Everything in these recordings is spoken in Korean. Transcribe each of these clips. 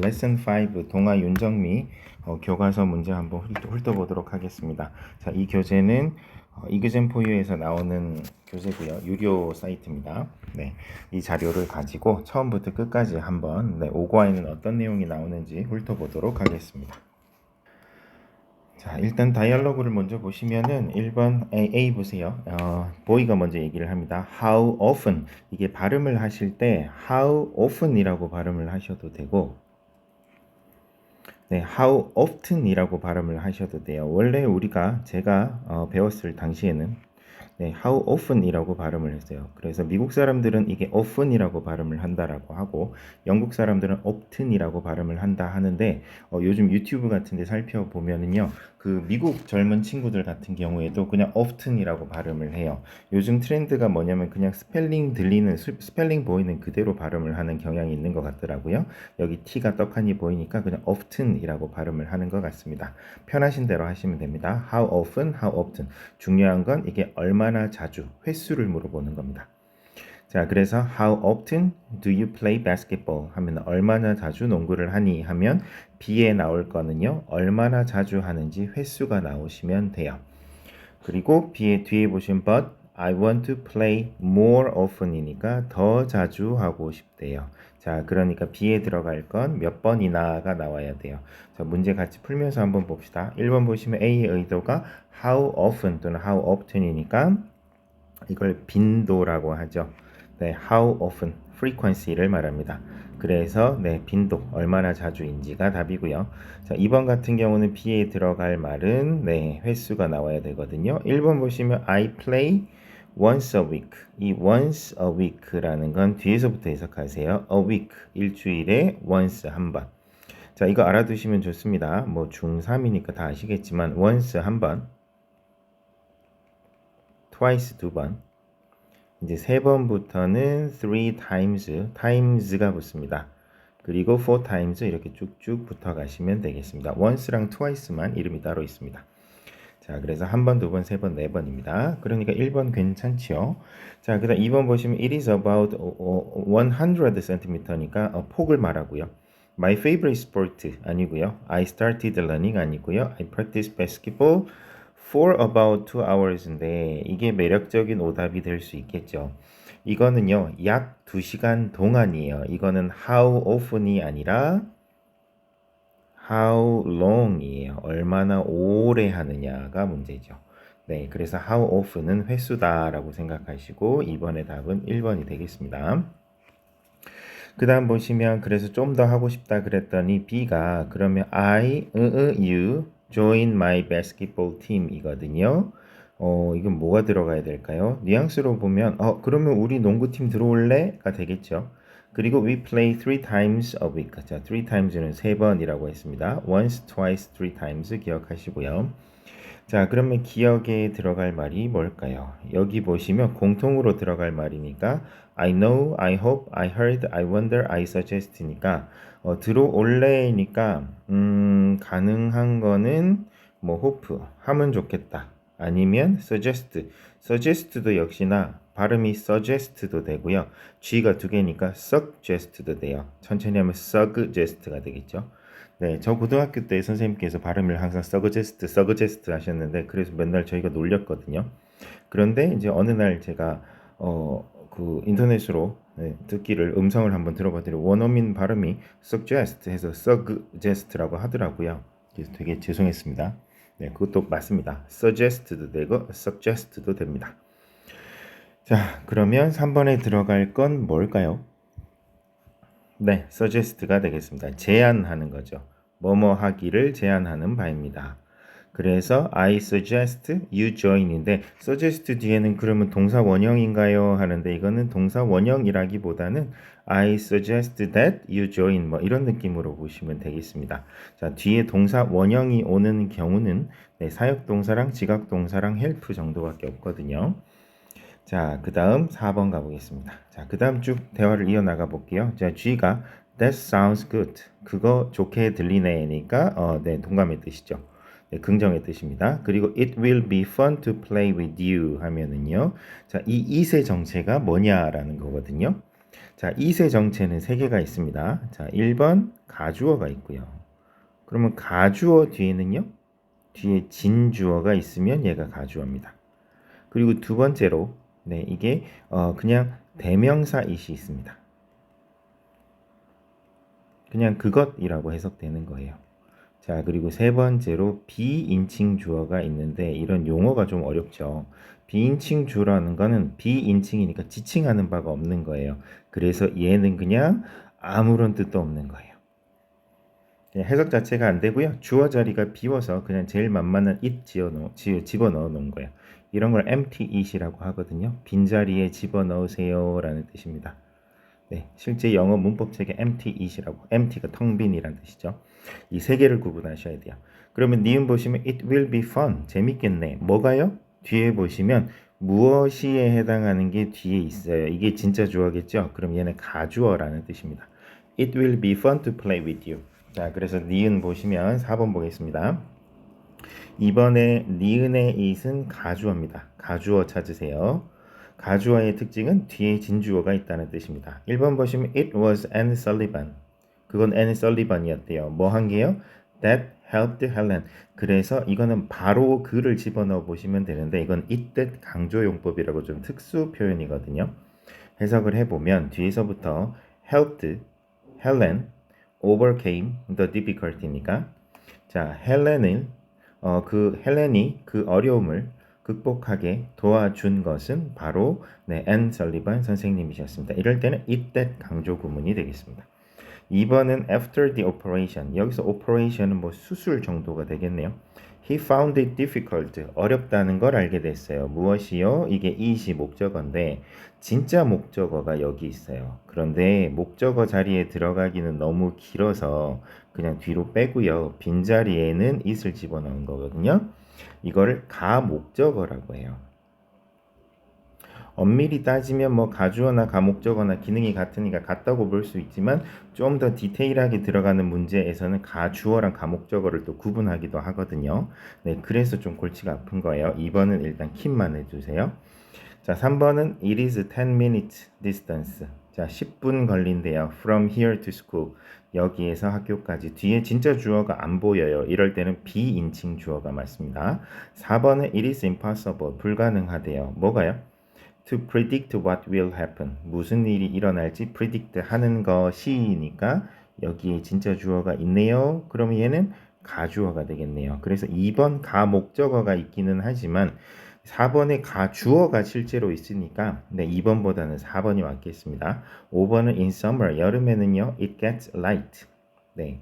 레슨 5 동아 윤정미 교과서 문제 한번 훑어보도록 하겠습니다. 자, 이 교재는 이그젠포유에서 나오는 교재고요. 유료 사이트입니다. 네, 이 자료를 가지고 처음부터 끝까지 한번 5과에는 어떤 내용이 나오는지 훑어보도록 하겠습니다. 자, 일단 다이얼로그를 먼저 보시면은 1번 A 보세요. 보이가 먼저 얘기를 합니다. How often, 이게 발음을 하실 때 how often이라고 발음을 하셔도 되고, 네, how often이라고 발음을 하셔도 돼요. 원래 제가 배웠을 당시에는 how often이라고 발음을 했어요. 그래서 미국 사람들은 이게 often이라고 발음을 한다라고 하고, 영국 사람들은 often이라고 발음을 한다 하는데, 요즘 유튜브 같은 데 살펴보면은요, 그 미국 젊은 친구들 같은 경우에도 그냥 often이라고 발음을 해요. 요즘 트렌드가 뭐냐면 그냥 스펠링 보이는 그대로 발음을 하는 경향이 있는 것 같더라고요. 여기 T가 떡하니 보이니까 그냥 often이라고 발음을 하는 것 같습니다. 편하신 대로 하시면 됩니다. How often, how often. 중요한 건 이게 얼마나 자주, 횟수를 물어보는 겁니다. 자, 그래서 how often do you play basketball? 하면 얼마나 자주 농구를 하니? 하면 B에 나올 거는요, 얼마나 자주 하는지 횟수가 나오시면 돼요. 그리고 B의 뒤에 보시면 but I want to play more often이니까 더 자주 하고 싶대요. 자, 그러니까 B에 들어갈 건 몇 번이나가 나와야 돼요. 자, 문제 같이 풀면서 한번 봅시다. 1번 보시면 A의 의도가 how often 또는 how often이니까 이걸 빈도라고 하죠. 네, how often, frequency를 말합니다. 그래서 빈도, 얼마나 자주인지가 답이고요. 자, 2번 같은 경우는 B에 들어갈 말은 횟수가 나와야 되거든요. 1번 보시면 I play once a week. 이 once a week라는 건 뒤에서부터 해석하세요. a week, 일주일에 once, 한 번. 자, 이거 알아두시면 좋습니다. 뭐 중3이니까 다 아시겠지만 once 한 번, twice 두 번, 이제 세 번부터는 three times가 붙습니다. 그리고 four times 이렇게 쭉쭉 붙어 가시면 되겠습니다. once랑 twice만 이름이 따로 있습니다. 자, 그래서 한 번, 두 번, 세 번, 네 번입니다. 그러니까 1번 괜찮지요? 자, 그다음 2번 보시면 it is about 100cm니까 폭을 말하고요. My favorite sport 아니고요. I started learning 아니고요. I practice basketball for about 2hours인데 이게 매력적인 오답이 될 수 있겠죠. 이거는요, 약 2시간 동안이에요. 이거는 how often이 아니라 how long이에요. 얼마나 오래 하느냐가 문제죠. 네, 그래서 how often은 횟수다라고 생각하시고 2번의 답은 1번이 되겠습니다. 그 다음 보시면 그래서 좀 더 하고 싶다 그랬더니 B가 그러면 you join my basketball team 이거든요. 이건 뭐가 들어가야 될까요? 뉘앙스로 보면 그러면 우리 농구팀 들어올래?가 되겠죠. 그리고 we play three times a week. 자, three times는 세 번이라고 했습니다. once, twice, three times 기억하시고요. 자, 그러면 기억에 들어갈 말이 뭘까요? 여기 보시면 공통으로 들어갈 말이니까 I know, I hope, I heard, I wonder, I suggest니까 들어올래니까 가능한 거는 뭐 hope 하면 좋겠다. 아니면 suggest도 역시나 발음이 suggest도 되고요. G가 두 개니까 suggest도 돼요. 천천히 하면 suggest가 되겠죠. 네, 저 고등학교 때 선생님께서 발음을 항상 서그제스트 하셨는데 그래서 맨날 저희가 놀렸거든요. 그런데 이제 어느 날 제가 그 인터넷으로 듣기를 음성을 한번 들어봤더니 원어민 발음이 suggest 해서 suggest라고 하더라고요. 그래서 되게 죄송했습니다. 네, 그것도 맞습니다. suggest도 되고 suggest도 됩니다. 자, 그러면 3번에 들어갈 건 뭘까요? 네, suggest가 되겠습니다. 제안하는 거죠. 뭐뭐 하기를 제안하는 바입니다. 그래서 I suggest you join인데 suggest 뒤에는 그러면 동사 원형인가요? 하는데 이거는 동사 원형이라기보다는 I suggest that you join 뭐 이런 느낌으로 보시면 되겠습니다. 자, 뒤에 동사 원형이 오는 경우는 사역동사랑 지각동사랑 help 정도밖에 없거든요. 자, 그 다음 4번 가보겠습니다. 자, 그 다음 쭉 대화를 이어나가 볼게요. 자, G가 That sounds good. 그거 좋게 들리네니까 동감의 뜻이죠. 네, 긍정의 뜻입니다. 그리고 It will be fun to play with you 하면은요. 자, 이 it의 정체가 뭐냐라는 거거든요. 자, 이세 정체는 세 개가 있습니다. 자, 1번 가주어가 있고요. 그러면 가주어 뒤에는요? 뒤에 진주어가 있으면 얘가 가주어입니다. 그리고 두 번째로 네, 이게 그냥 대명사 it이 있습니다. 그냥 그것이라고 해석되는 거예요. 자, 그리고 세 번째로 비인칭 주어가 있는데 이런 용어가 좀 어렵죠. 비인칭 주어라는 거는 비인칭이니까 지칭하는 바가 없는 거예요. 그래서 얘는 그냥 아무런 뜻도 없는 거예요. 해석 자체가 안 되고요. 주어 자리가 비워서 그냥 제일 만만한 it 집어넣어 놓은 거예요. 이런 걸 empty it이라고 하거든요. 빈자리에 집어넣으세요 라는 뜻입니다. 네, 실제 영어 문법책에 empty it이라고, empty가 텅 빈이란 뜻이죠. 이 세 개를 구분하셔야 돼요. 그러면 니은 보시면 it will be fun, 재밌겠네. 뭐가요? 뒤에 보시면 무엇이에 해당하는 게 뒤에 있어요. 이게 진짜 주어겠죠? 그럼 얘는 가주어라는 뜻입니다. It will be fun to play with you. 자, 그래서 니은 보시면 4번 보겠습니다. 이번에 니은의 it은 가주어입니다. 가주어 찾으세요. 가주어의 특징은 뒤에 진주어가 있다는 뜻입니다. 1번 보시면 It was Anne Sullivan. 그건 Anne Sullivan이었대요. 뭐 한 게요? That helped Helen. 그래서 이거는 바로 그를 집어넣어 보시면 되는데 이건 이뜻 강조용법이라고 좀 특수 표현이거든요. 해석을 해보면 뒤에서부터 helped Helen overcame the difficulty니까 자 헬렌을 그 헬렌이 그 어려움을 극복하게 도와준 것은 바로 앤 설리반 선생님이셨습니다. 이럴 때는 it that 강조 구문이 되겠습니다. 2번은 after the operation. 여기서 operation은 뭐 수술 정도가 되겠네요. He found it difficult. 어렵다는 걸 알게 됐어요. 무엇이요? 이게 it이 목적어인데 진짜 목적어가 여기 있어요. 그런데 목적어 자리에 들어가기는 너무 길어서 그냥 뒤로 빼고요. 빈자리에는 it을 집어넣은 거거든요. 이거를 가목적어라고 해요. 엄밀히 따지면 뭐 가주어나 가목적어나 기능이 같으니까 같다고 볼 수 있지만 좀 더 디테일하게 들어가는 문제에서는 가주어랑 가목적어를 또 구분하기도 하거든요. 네, 그래서 좀 골치가 아픈 거예요. 2번은 일단 킵만 해주세요. 자, 3번은 it is 10 minutes distance. 자, 10분 걸린대요. From here to school. 여기에서 학교까지. 뒤에 진짜 주어가 안 보여요. 이럴 때는 비인칭 주어가 맞습니다. 4번은 it is impossible. 불가능하대요. 뭐가요? To predict what will happen. 무슨 일이 일어날지 predict 하는 것이니까 여기에 진짜 주어가 있네요. 그럼 얘는 가주어가 되겠네요. 그래서 2번 가목적어가 있기는 하지만 4번에 가주어가 실제로 있으니까 네, 2번보다는 4번이 맞겠습니다. 5번은 in summer, 여름에는요, it gets light. 네,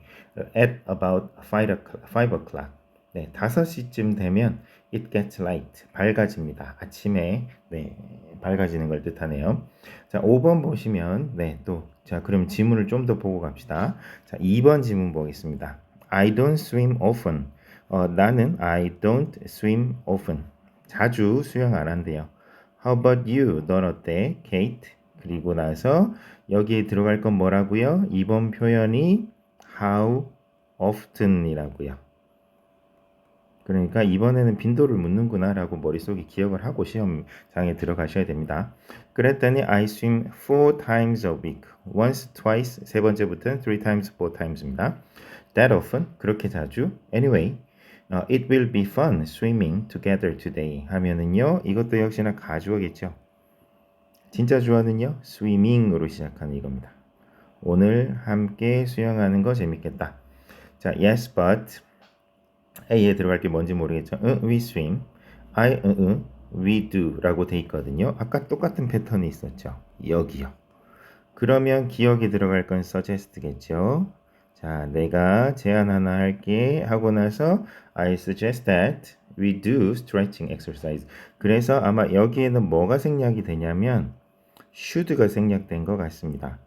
at about 5 o'clock. 네, 5시쯤 되면 it gets light, 밝아집니다. 아침에 네, 밝아지는 걸 뜻하네요. 자, 5번 보시면 네, 또 자, 그럼 지문을 좀 더 보고 갑시다. 자, 2번 지문 보겠습니다. I don't swim often. 나는 I don't swim often. 자주 수영 안 한대요. How about you? 넌 어때? Kate. 그리고 나서 여기에 들어갈 건 뭐라고요? 이번 표현이 how often이라고요. 그러니까 이번에는 빈도를 묻는구나 라고 머릿속에 기억을 하고 시험장에 들어가셔야 됩니다. 그랬더니 I swim 4 times a week. Once, twice, 세 번째부터는 3 times, 4 times입니다. That often, 그렇게 자주. Anyway, it will be fun swimming together today 하면은요. 이것도 역시나 가주어겠죠. 진짜 주어는요. swimming으로 시작하는 이겁니다. 오늘 함께 수영하는 거 재밌겠다. 자, yes, but A에 들어갈 게 뭔지 모르겠죠. we swim. we do 라고 돼 있거든요. 아까 똑같은 패턴이 있었죠. 여기요. 그러면 기억에 들어갈 건 suggest겠죠. 자, 내가 제안 하나 할게 하고 나서 I suggest that we do stretching exercise. 그래서 아마 여기에는 뭐가 생략이 되냐면 should가 생략된 것 같습니다.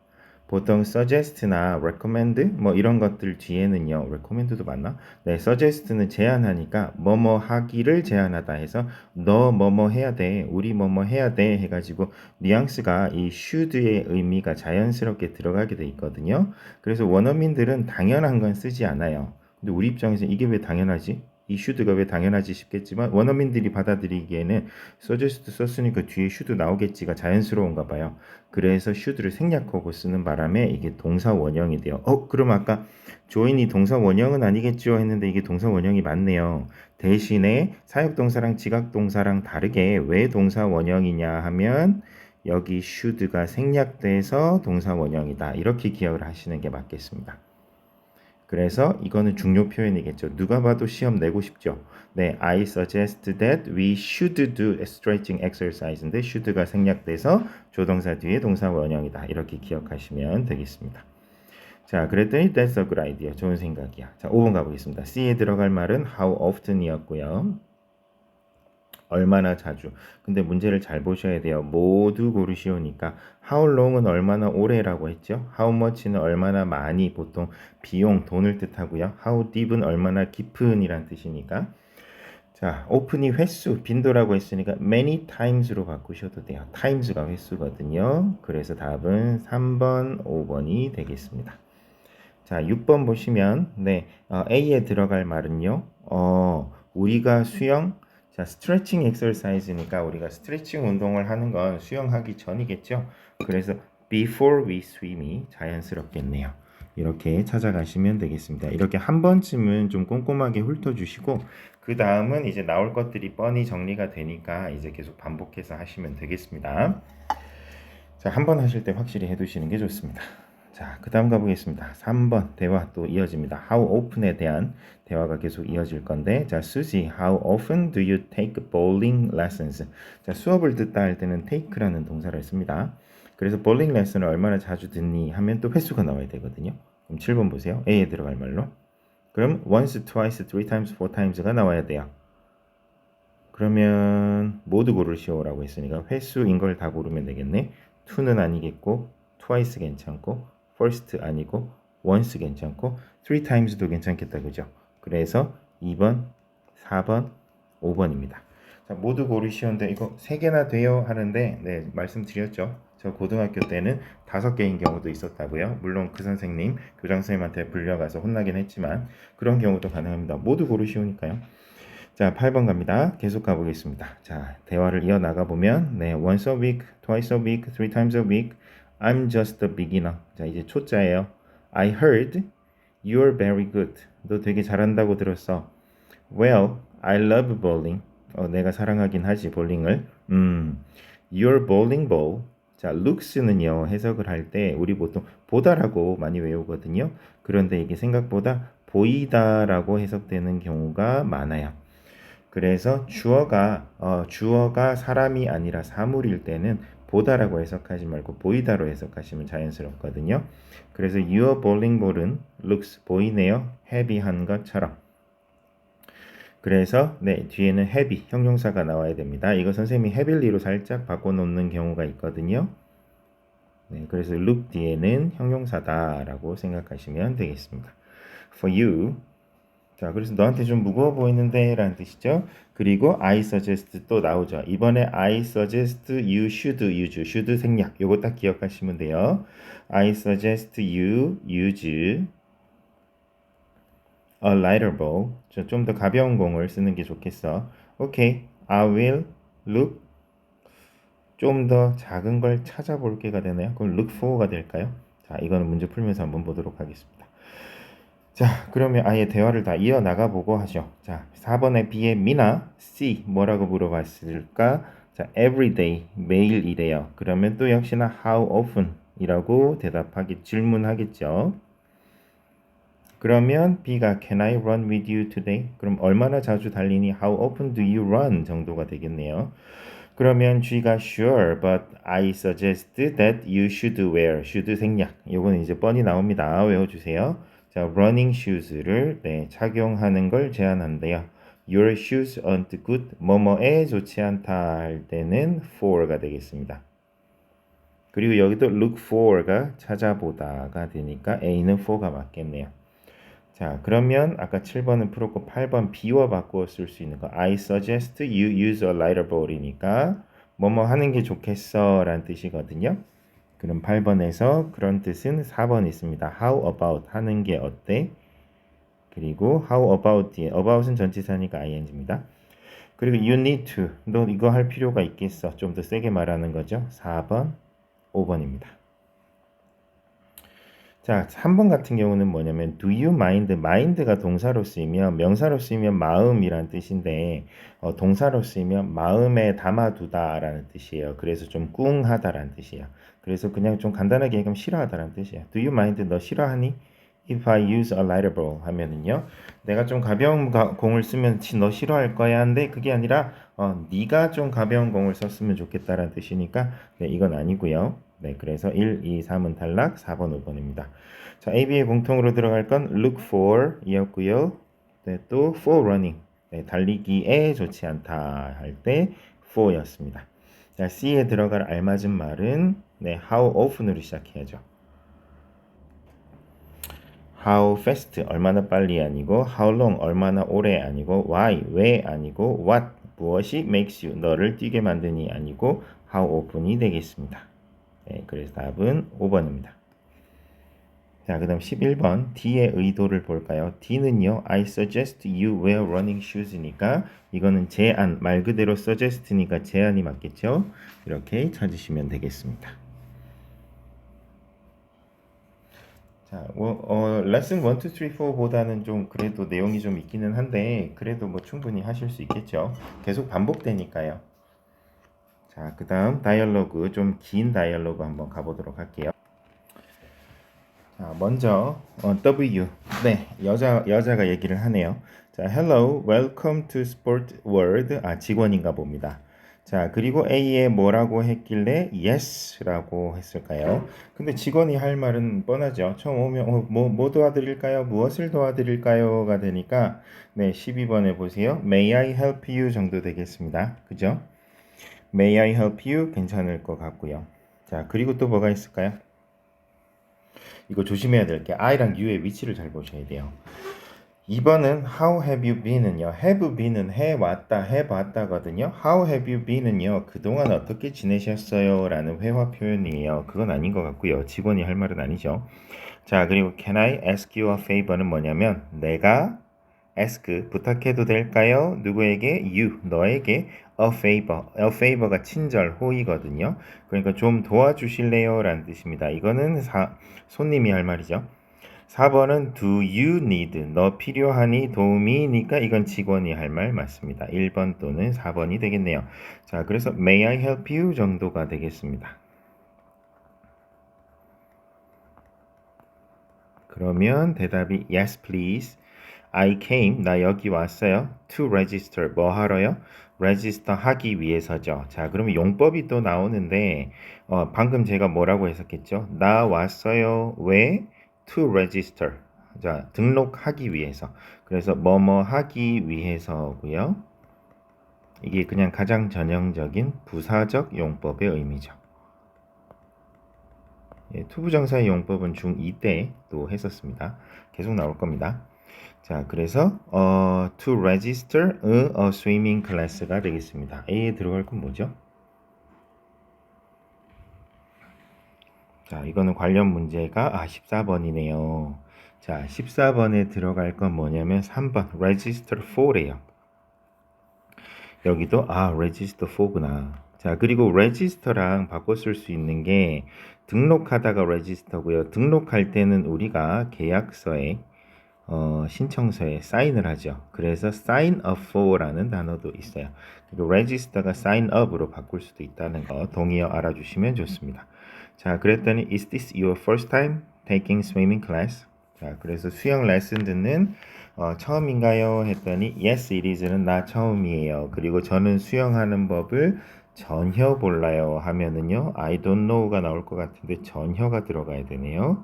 보통 suggest나 recommend 뭐 이런 것들 뒤에는요. recommend도 맞나? 네, suggest는 제안하니까 뭐뭐 하기를 제안하다 해서 너 뭐뭐 해야 돼. 우리 뭐뭐 해야 돼 해가지고 뉘앙스가 이 should의 의미가 자연스럽게 들어가게 돼 있거든요. 그래서 원어민들은 당연한 건 쓰지 않아요. 근데 우리 입장에서 이게 왜 당연하지? 이 should가 왜 당연하지 싶겠지만 원어민들이 받아들이기에는 suggest 썼으니까 뒤에 should 나오겠지가 자연스러운가 봐요. 그래서 should를 생략하고 쓰는 바람에 이게 동사 원형이 돼요. 그럼 아까 join이 동사 원형은 아니겠죠 했는데 이게 동사 원형이 맞네요. 대신에 사역동사랑 지각동사랑 다르게 왜 동사 원형이냐 하면 여기 should가 생략돼서 동사 원형이다. 이렇게 기억을 하시는 게 맞겠습니다. 그래서 이거는 중요 표현이겠죠. 누가 봐도 시험 내고 싶죠. 네, I suggest that we should do a stretching exercise인데 should가 생략돼서 조동사 뒤에 동사 원형이다. 이렇게 기억하시면 되겠습니다. 자, 그랬더니 that's a good idea. 좋은 생각이야. 자, 5번 가보겠습니다. C에 들어갈 말은 how often이었고요. 얼마나 자주. 근데 문제를 잘 보셔야 돼요. 모두 고르시오니까 how long은 얼마나 오래라고 했죠. how much는 얼마나 많이, 보통 비용, 돈을 뜻하고요. how deep은 얼마나 깊은 이란 뜻이니까. 자, open이 횟수, 빈도라고 했으니까 many times로 바꾸셔도 돼요. times가 횟수거든요. 그래서 답은 3번, 5번이 되겠습니다. 자, 6번 보시면 A에 들어갈 말은요. 우리가 수영, 자, 스트레칭 엑서사이즈니까 우리가 스트레칭 운동을 하는 건 수영하기 전이겠죠. 그래서 before we swim이 자연스럽겠네요. 이렇게 찾아가시면 되겠습니다. 이렇게 한 번쯤은 좀 꼼꼼하게 훑어주시고 그 다음은 이제 나올 것들이 뻔히 정리가 되니까 이제 계속 반복해서 하시면 되겠습니다. 자, 한 번 하실 때 확실히 해두시는 게 좋습니다. 자, 그 다음 가보겠습니다. 3번 대화 또 이어집니다. How often에 대한 대화가 계속 이어질 건데, 자, 수지, How often do you take bowling lessons? 자, 수업을 듣다 할 때는 take라는 동사를 씁니다. 그래서 bowling lesson을 얼마나 자주 듣니 하면 또 횟수가 나와야 되거든요. 그럼 7번 보세요. A에 들어갈 말로. 그럼 once, twice, three times, four times가 나와야 돼요. 그러면 모두 고르시오라고 했으니까 횟수인 걸 다 고르면 되겠네. to는 아니겠고, twice 괜찮고, first 아니고, once 괜찮고, three times도 괜찮겠다, 그죠? 그래서 2번, 4번, 5번입니다. 자, 모두 고르시오인데 이거 3개나 돼요 하는데, 네, 말씀드렸죠. 저 고등학교 때는 5개인 경우도 있었다고요. 물론 그 선생님, 교장 선생님한테 불려가서 혼나긴 했지만 그런 경우도 가능합니다. 모두 고르시오니까요. 자, 8번 갑니다. 계속 가보겠습니다. 자, 대화를 이어나가 보면 once a week, twice a week, three times a week. I'm just a beginner. 자, 이제 초짜예요. I heard you're very good. 너 되게 잘한다고 들었어. Well, I love bowling. 내가 사랑하긴 하지, 볼링을. Your bowling ball. 자, looks는요, 해석을 할 때 우리 보통 보다라고 많이 외우거든요. 그런데 이게 생각보다 보이다라고 해석되는 경우가 많아요. 그래서 주어가 사람이 아니라 사물일 때는 보다라고 해석하지 말고 보이다로 해석하시면 자연스럽거든요. 그래서 your bowling ball은 looks 보이네요. heavy한 것처럼. 그래서 뒤에는 heavy 형용사가 나와야 됩니다. 이거 선생님이 heavy로 살짝 바꿔놓는 경우가 있거든요. 그래서 look 뒤에는 형용사다라고 생각하시면 되겠습니다. For you. 자, 그래서 너한테 좀 무거워 보이는데 라는 뜻이죠. 그리고 I suggest 또 나오죠. 이번에 I suggest you should use. should 생략. 요거 딱 기억하시면 돼요. I suggest you use a lighter ball. 좀 더 가벼운 공을 쓰는 게 좋겠어. Okay, I will look. 좀 더 작은 걸 찾아볼게가 되나요? 그럼 look for가 될까요? 자, 이거는 문제 풀면서 한번 보도록 하겠습니다. 자, 그러면 아예 대화를 다 이어나가 보고 하죠. 자, 4번에 B의 미나, C 뭐라고 물어봤을까? 자, every day, 매일이래요. 그러면 또 역시나 how often 이라고 질문하겠죠. 그러면 B가 Can I run with you today? 그럼 얼마나 자주 달리니? How often do you run? 정도가 되겠네요. 그러면 G가 Sure, but I suggest that you should wear. should 생략. 요거는 이제 뻔히 나옵니다. 외워주세요. 자, running shoes를 착용하는 걸 제안한대요. Your shoes aren't good. 뭐뭐에 좋지 않다 할 때는 for가 되겠습니다. 그리고 여기도 look for가 찾아보다가 되니까 A는 for가 맞겠네요. 자, 그러면 아까 7번은 풀었고 8번 B와 바꾸어 쓸 수 있는 거 I suggest you use a lighter ball이니까 뭐뭐 하는 게 좋겠어 라는 뜻이거든요. 그럼 8번에서 그런 뜻은 4번 있습니다. How about 하는 게 어때? 그리고 how about 뒤에 about은 전치사니까 ing입니다. 그리고 you need to 너 이거 할 필요가 있겠어. 좀 더 세게 말하는 거죠. 4번, 5번입니다. 자, 3번 같은 경우는 뭐냐면 do you mind? mind가 동사로 쓰이면 명사로 쓰이면 마음이란 뜻인데 동사로 쓰이면 마음에 담아두다 라는 뜻이에요. 그래서 좀 꿍하다라는 뜻이에요. 그래서 그냥 좀 간단하게 얘기하면 싫어하다라는 뜻이에요. Do you mind? 너 싫어하니? If I use a lighter ball 하면은요. 내가 좀 가벼운 공을 쓰면 너 싫어할 거야 한데 그게 아니라 네가 좀 가벼운 공을 썼으면 좋겠다라는 뜻이니까 네, 이건 아니고요. 네, 그래서 1, 2, 3은 탈락, 4번, 5번입니다. 자, AB의 공통으로 들어갈 건 look for 이었고요. 네, 또 for running. 네, 달리기에 좋지 않다 할 때 for 였습니다. 자, C에 들어갈 알맞은 말은 네, how often으로 시작해야죠. how fast 얼마나 빨리 아니고 how long 얼마나 오래 아니고 why 왜 아니고 what 무엇이 makes you 너를 뛰게 만드니 아니고 how often이 되겠습니다. 네, 그래서 답은 5번입니다. 자, 그 다음 11번 D의 의도를 볼까요? D는요, I suggest you wear running shoes니까 이거는 제안, 말 그대로 suggest니까 제안이 맞겠죠? 이렇게 찾으시면 되겠습니다. 자, 레슨 1, 2, 3, 4보다는 좀 그래도 내용이 좀 있기는 한데 그래도 뭐 충분히 하실 수 있겠죠? 계속 반복되니까요. 자, 그 다음 다이얼로그, 좀 긴 다이얼로그 한번 가보도록 할게요. 자, 먼저 W. 네, 여자가 얘기를 하네요. 자, hello, welcome to Sport World. 아, 직원인가 봅니다. 자, 그리고 A에 뭐라고 했길래 yes라고 했을까요? 근데 직원이 할 말은 뻔하죠. 처음 오면 뭐 도와드릴까요? 무엇을 도와드릴까요?가 되니까 네, 12번에 보세요. May I help you 정도 되겠습니다. 그죠? May I help you 괜찮을 것 같고요. 자, 그리고 또 뭐가 있을까요? 이거 조심해야 될 게 I랑 U의 위치를 잘 보셔야 돼요. 2번은 How have you been은요. have been은 해왔다, 해봤다거든요. How have you been은요. 그동안 어떻게 지내셨어요? 라는 회화 표현이에요. 그건 아닌 것 같고요. 직원이 할 말은 아니죠. 자, 그리고 Can I ask you a favor는 뭐냐면 내가 ask 부탁해도 될까요? 누구에게? You 너에게 a favor. a favor가 친절 호의거든요. 그러니까 좀 도와주실래요? 라는 뜻입니다. 이거는 손님이 할 말이죠. 4번은 do you need 너 필요하니 도움이니까 이건 직원이 할 말 맞습니다. 1번 또는 4번이 되겠네요. 자, 그래서 may I help you 정도가 되겠습니다. 그러면 대답이 yes please. I came 나 여기 왔어요. to register 뭐 하러요? register 하기 위해서죠. 자, 그러면 용법이 또 나오는데 방금 제가 뭐라고 했었겠죠? 나 왔어요. 왜? to register. 자, 등록하기 위해서. 그래서 뭐뭐 하기 위해서고요. 이게 그냥 가장 전형적인 부사적 용법의 의미죠. 예, 투부정사의 용법은 중2 때 또 했었습니다. 계속 나올 겁니다. 자, 그래서 to register a swimming class가 되겠습니다. A에 들어갈 건 뭐죠? 자, 이거는 관련 문제가 14번이네요. 자, 14번에 들어갈 건 뭐냐면 3번 register for래요. 여기도 register for구나. 자, 그리고 register랑 바꿔 쓸 수 있는 게 등록하다가 register고요. 등록할 때는 우리가 계약서에 신청서에 사인을 하죠. 그래서 sign up for라는 단어도 있어요. 그리고 register가 sign up으로 바꿀 수도 있다는 거 동의어 알아주시면 좋습니다. 자, 그랬더니 is this your first time taking swimming class? 자, 그래서 수영 레슨 듣는 처음인가요? 했더니 yes it is는 나 처음이에요. 그리고 저는 수영하는 법을 전혀 몰라요 하면은요 I don't know가 나올 것 같은데 전혀가 들어가야 되네요.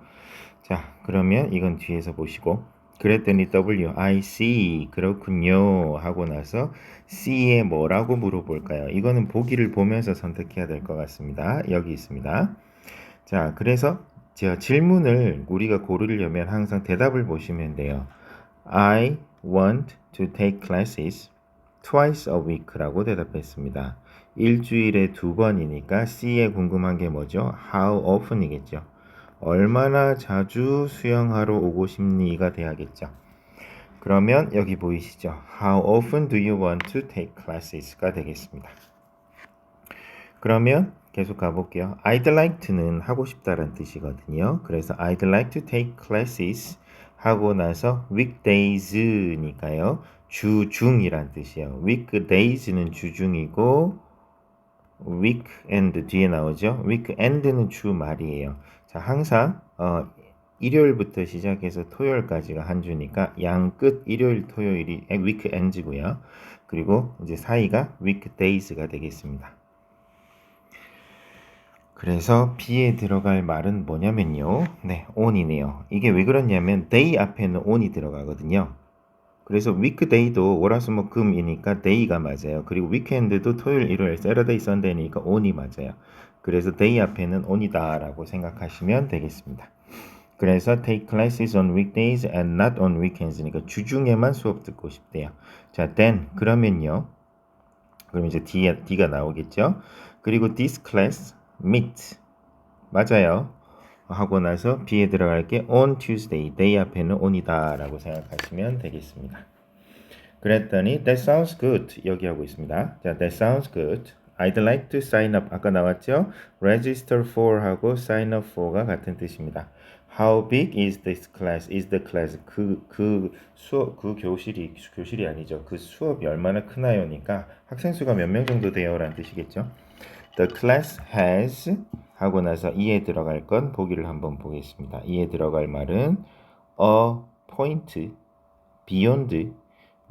자, 그러면 이건 뒤에서 보시고 그랬더니 W, I see 그렇군요 하고 나서 C에 뭐라고 물어볼까요? 이거는 보기를 보면서 선택해야 될 것 같습니다. 여기 있습니다. 자, 그래서 제가 질문을 우리가 고르려면 항상 대답을 보시면 돼요. I want to take classes twice a week라고 대답했습니다. 일주일에 2번이니까 C에 궁금한 게 뭐죠? How often이겠죠. 얼마나 자주 수영하러 오고 싶니가 돼야겠죠. 그러면 여기 보이시죠? How often do you want to take classes?가 되겠습니다. 그러면 계속 가볼게요. I'd like to는 하고 싶다는 뜻이거든요. 그래서 I'd like to take classes 하고 나서 weekdays니까요. 주중이란 뜻이에요. weekdays는 주중이고 weekend 뒤에 나오죠. weekend는 주말이에요. 자, 항상 일요일부터 시작해서 토요일까지가 한 주니까 양 끝 일요일 토요일이 weekend고요. 그리고 이제 사이가 weekdays가 되겠습니다. 그래서 B에 들어갈 말은 뭐냐면요. 네, on이네요. 이게 왜 그러냐면 day 앞에는 on이 들어가거든요. 그래서 weekday도 월화수목금이니까 day가 맞아요. 그리고 weekend도 토요일, 일요일, Saturday, Sunday니까 on이 맞아요. 그래서 day 앞에는 on이다라고 생각하시면 되겠습니다. 그래서 take classes on weekdays and not on weekends니까 주중에만 수업 듣고 싶대요. 자, then 그러면요. 그럼 이제 D가 나오겠죠. 그리고 this class meet 맞아요. 하고 나서 B에 들어갈게 on Tuesday. day 앞에는 on이다 라고 생각하시면 되겠습니다. 그랬더니 that sounds good 여기 하고 있습니다. 자, that sounds good. I'd like to sign up. 아까 나왔죠? register for 하고 sign up for가 같은 뜻입니다. How big is this class? is the class? 그 수업 그 교실이 아니죠. 그 수업이 얼마나 크나요니까 학생 수가 몇 명 정도 돼요라는 뜻이겠죠. The class has 하고 나서 이에 들어갈 건 보기를 한번 보겠습니다. 이에 들어갈 말은 a point beyond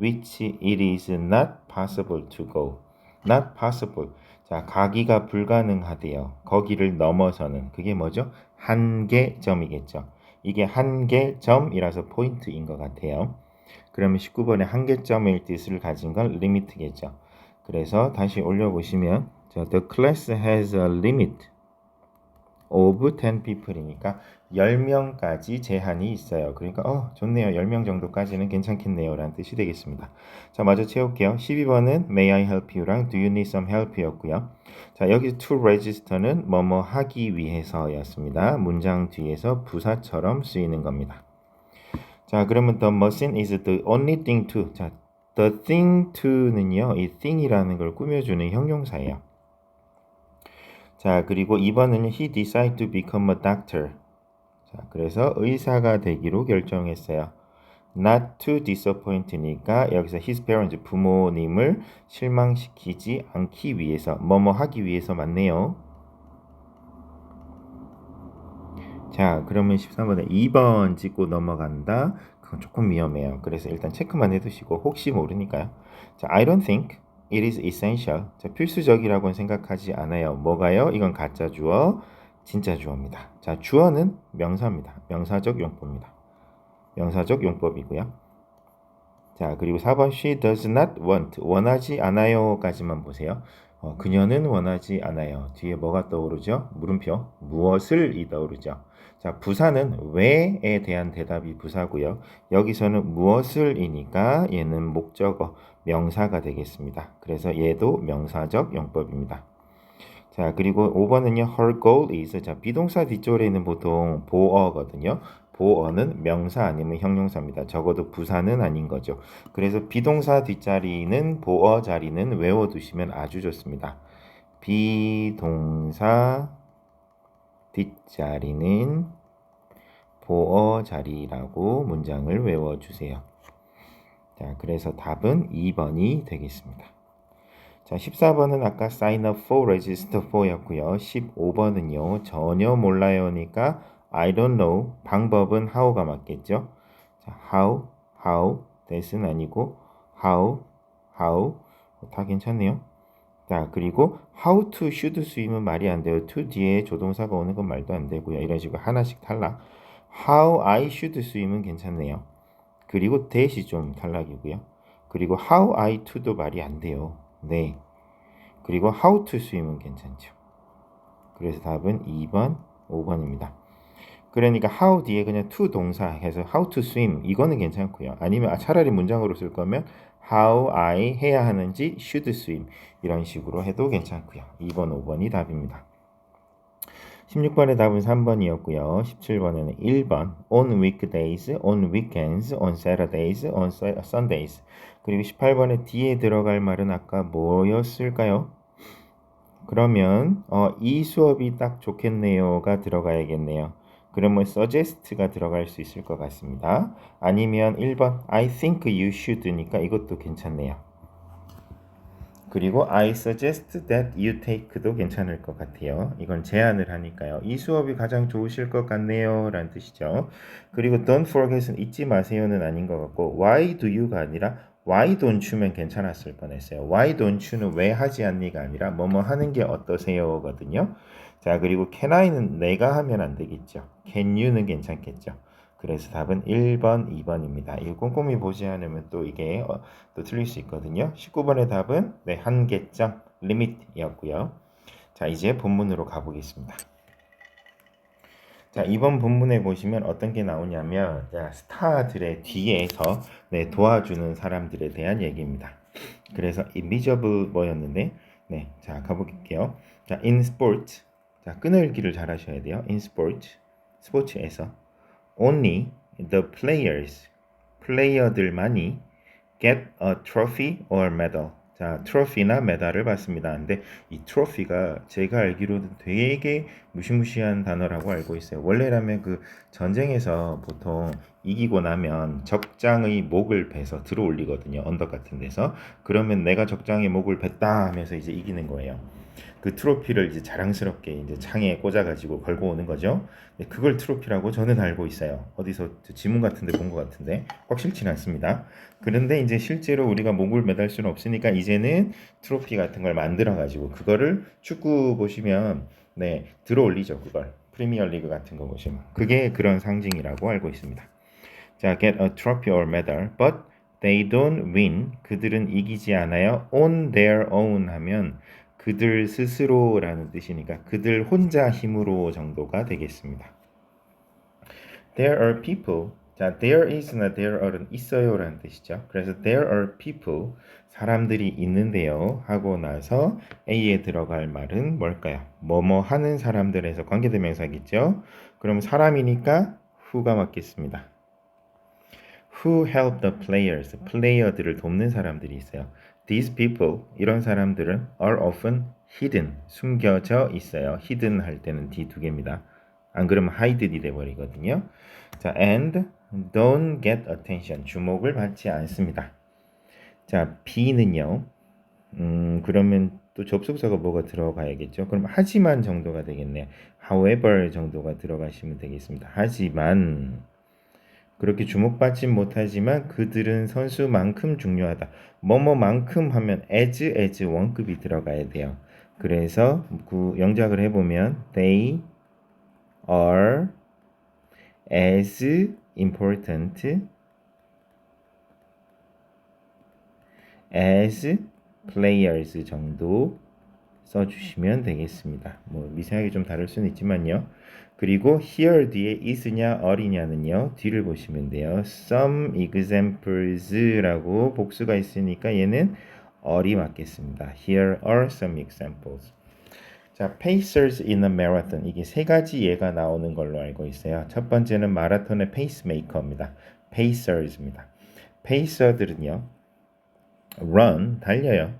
which it is not possible to go. not possible. 자, 가기가 불가능하대요. 거기를 넘어서는. 그게 뭐죠? 한계점이겠죠. 이게 한계점이라서 포인트인 것 같아요. 그러면 19번에 한계점의 뜻을 가진 건 limit겠죠. 그래서 다시 올려보시면 자, the class has a limit of 10 people이니까 10명까지 제한이 있어요. 그러니까 좋네요. 10명 정도까지는 괜찮겠네요. 라는 뜻이 되겠습니다. 자, 마저 채울게요. 12번은 May I help you랑 Do you need some help 였고요. 자, 여기 to register는 뭐뭐 하기 위해서였습니다. 문장 뒤에서 부사처럼 쓰이는 겁니다. 자, 그러면 the machine is the only thing to. 자, the thing to는요. 이 thing이라는 걸 꾸며주는 형용사예요. 자, 그리고 2번은 he decided to become a doctor. 자, 그래서 의사가 되기로 결정했어요. not to disappoint니까 여기서 his parents 부모님을 실망시키지 않기 위해서 뭐뭐 하기 위해서 맞네요. 자, 그러면 13번에 2번 찍고 넘어간다. 그건 조금 위험해요. 그래서 일단 체크만 해두시고 혹시 모르니까요. 자, I don't think it is essential. 자, 필수적이라고는 생각하지 않아요. 뭐가요? 이건 가짜 주어, 진짜 주어입니다. 자, 주어는 명사입니다. 명사적 용법입니다. 명사적 용법이고요. 자, 그리고 4번 she does not want. 원하지 않아요까지만 보세요. 그녀는 원하지 않아요. 뒤에 뭐가 떠오르죠? 물음표. 무엇을이 떠오르죠. 자, 부사는 왜에 대한 대답이 부사고요. 여기서는 무엇을이니까 얘는 목적어, 명사가 되겠습니다. 그래서 얘도 명사적 용법입니다. 자, 그리고 5번은요. her goal is. 자, 비동사 뒷줄에는 보통 보어거든요. 보어는 명사 아니면 형용사입니다. 적어도 부사는 아닌 거죠. 그래서 비동사 뒷자리는 보어 자리는 외워두시면 아주 좋습니다. 비동사 뒷자리는 보어 자리라고 문장을 외워주세요. 자, 그래서 답은 2번이 되겠습니다. 자, 14번은 아까 sign up for, register for 였고요. 15번은요. 전혀 몰라요니까 I don't know. 방법은 how가 맞겠죠. 자, how, that은 아니고 how 다 괜찮네요. 자, 그리고 how to should swim은 말이 안 돼요. to 뒤에 조동사가 오는 건 말도 안 되고요. 이런 식으로 하나씩 탈락. how I should swim은 괜찮네요. 그리고 that이 좀 탈락이고요. 그리고 how I to도 말이 안 돼요. 네. 그리고 how to swim은 괜찮죠. 그래서 답은 2번, 5번입니다. 그러니까 how 뒤에 그냥 to 동사 해서 how to swim 이거는 괜찮고요. 아니면 차라리 문장으로 쓸 거면 how I 해야 하는지 should swim 이런 식으로 해도 괜찮고요. 2번, 5번이 답입니다. 16번의 답은 3번이었고요. 17번에는 1번 on weekdays, on weekends, on Saturdays, on Sundays. 그리고 18번에 D에 들어갈 말은 아까 뭐였을까요? 그러면 이 수업이 딱 좋겠네요가 들어가야겠네요. 그러면 suggest가 들어갈 수 있을 것 같습니다. 아니면 1번 I think you should니까 이것도 괜찮네요. 그리고 I suggest that you take도 괜찮을 것 같아요. 이건 제안을 하니까요. 이 수업이 가장 좋으실 것 같네요 라는 뜻이죠. 그리고 don't forget은 잊지 마세요는 아닌 것 같고 why do you가 아니라 why don't you면 괜찮았을 뻔했어요. why don't you는 왜 하지 않니가 아니라 뭐뭐 하는 게 어떠세요거든요. 자, 그리고 can I는 내가 하면 안 되겠죠. can you는 괜찮겠죠. 그래서 답은 1번, 2번입니다. 이거 꼼꼼히 보지 않으면 또 이게 또 틀릴 수 있거든요. 19번의 답은 네, 한계점, limit이었고요. 자, 이제 본문으로 가보겠습니다. 자, 이번 본문에 보시면 어떤 게 나오냐면 자, 스타들의 뒤에서 네, 도와주는 사람들에 대한 얘기입니다. 그래서 invisible 뭐였는데 네, 자, 가볼게요. 자, in sport. 자, 끈을기를 잘 하셔야 돼요. in sport. 스포츠에서 only the players. 플레이어들만이 get a trophy or medal. 자, 트로피나 메달을 받습니다. 근데 이 트로피가 제가 알기로는 되게 무시무시한 단어라고 알고 있어요. 원래라면 그 전쟁에서 보통 이기고 나면 적장의 목을 베서 들어 올리거든요. 언덕 같은 데서. 그러면 내가 적장의 목을 뱄다 하면서 이제 이기는 거예요. 그 트로피를 이제 자랑스럽게 이제 창에 꽂아가지고 걸고 오는 거죠. 그걸 트로피라고 저는 알고 있어요. 어디서 지문 같은데 본 것 같은데 확실치는 않습니다. 그런데 이제 실제로 우리가 목을 매달 수는 없으니까 이제는 트로피 같은 걸 만들어가지고 그거를 축구 보시면 네 들어 올리죠. 그걸 프리미어 리그 같은 거 보시면 그게 그런 상징이라고 알고 있습니다. 자, get a trophy or medal, but they don't win. 그들은 이기지 않아요. on their own 하면 그들 스스로라는 뜻이니까 그들 혼자 힘으로 정도가 되겠습니다. There are people. 자, there is나 there are는 있어요라는 뜻이죠. 그래서 there are people, 사람들이 있는데요 하고 나서 A에 들어갈 말은 뭘까요? 뭐뭐 하는 사람들에서 관계대명사겠죠. 그럼 사람이니까 who가 맞겠습니다. Who help the players? 플레이어들을 돕는 사람들이 있어요. These people, 이런 사람들은 are often hidden, 숨겨져 있어요. hidden 할 때는 D 두 개입니다. 안 그러면 hide이 돼버리거든요. 자, and don't get attention, 주목을 받지 않습니다. 자, B는요. 그러면 또 접속사가 뭐가 들어가야겠죠? 그럼 하지만 정도가 되겠네요. however 정도가 들어가시면 되겠습니다. 하지만 그렇게 주목받지 못하지만 그들은 선수만큼 중요하다. 뭐뭐만큼 하면 as 원급이 들어가야 돼요. 그래서 영작을 해보면 they are as important as players 정도 써주시면 되겠습니다. 뭐 미세하게 좀 다를 수는 있지만요. 그리고 here 뒤에 is냐 are냐는요. 뒤를 보시면 돼요. Some examples라고 복수가 있으니까 얘는 are이 맞겠습니다. Here are some examples. 자, pacers in a marathon. 이게 세 가지 예가 나오는 걸로 알고 있어요. 첫 번째는 마라톤의 페이스메이커입니다. pacers입니다. pacer들은요. run, 달려요.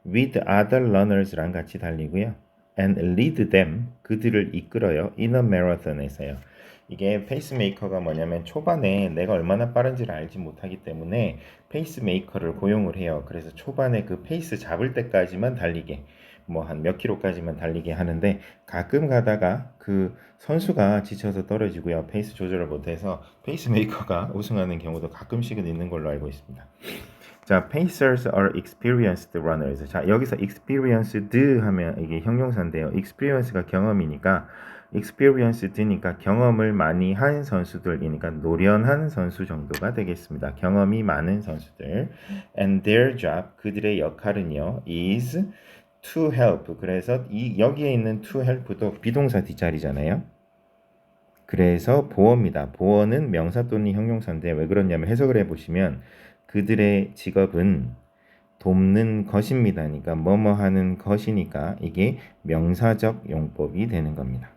with other runners랑 같이 달리고요. and lead them, 그들을 이끌어요. in a marathon에서요. 이게 페이스메이커가 뭐냐면 초반에 내가 얼마나 빠른지를 알지 못하기 때문에 페이스메이커를 고용을 해요. 그래서 초반에 그 페이스 잡을 때까지만 달리게 뭐 한 몇 킬로까지만 달리게 하는데 가끔 가다가 그 선수가 지쳐서 떨어지고요. 페이스 조절을 못해서 페이스메이커가 우승하는 경우도 가끔씩은 있는 걸로 알고 있습니다. 자, pacers are experienced runners. 자, 여기서 experienced 하면 이게 형용사인데요. experience가 경험이니까 experienced니까 경험을 많이 한 선수들이니까 노련한 선수 정도가 되겠습니다. 경험이 많은 선수들. And their job, 그들의 역할은요, is to help. 그래서 여기에 있는 to help도 비동사 뒷자리잖아요. 그래서 보어입니다. 보어는 명사 또는 형용사인데 왜 그러냐면 해석을 해보시면 그들의 직업은 돕는 것입니다. 그러니까 뭐뭐 하는 것이니까 이게 명사적 용법이 되는 겁니다.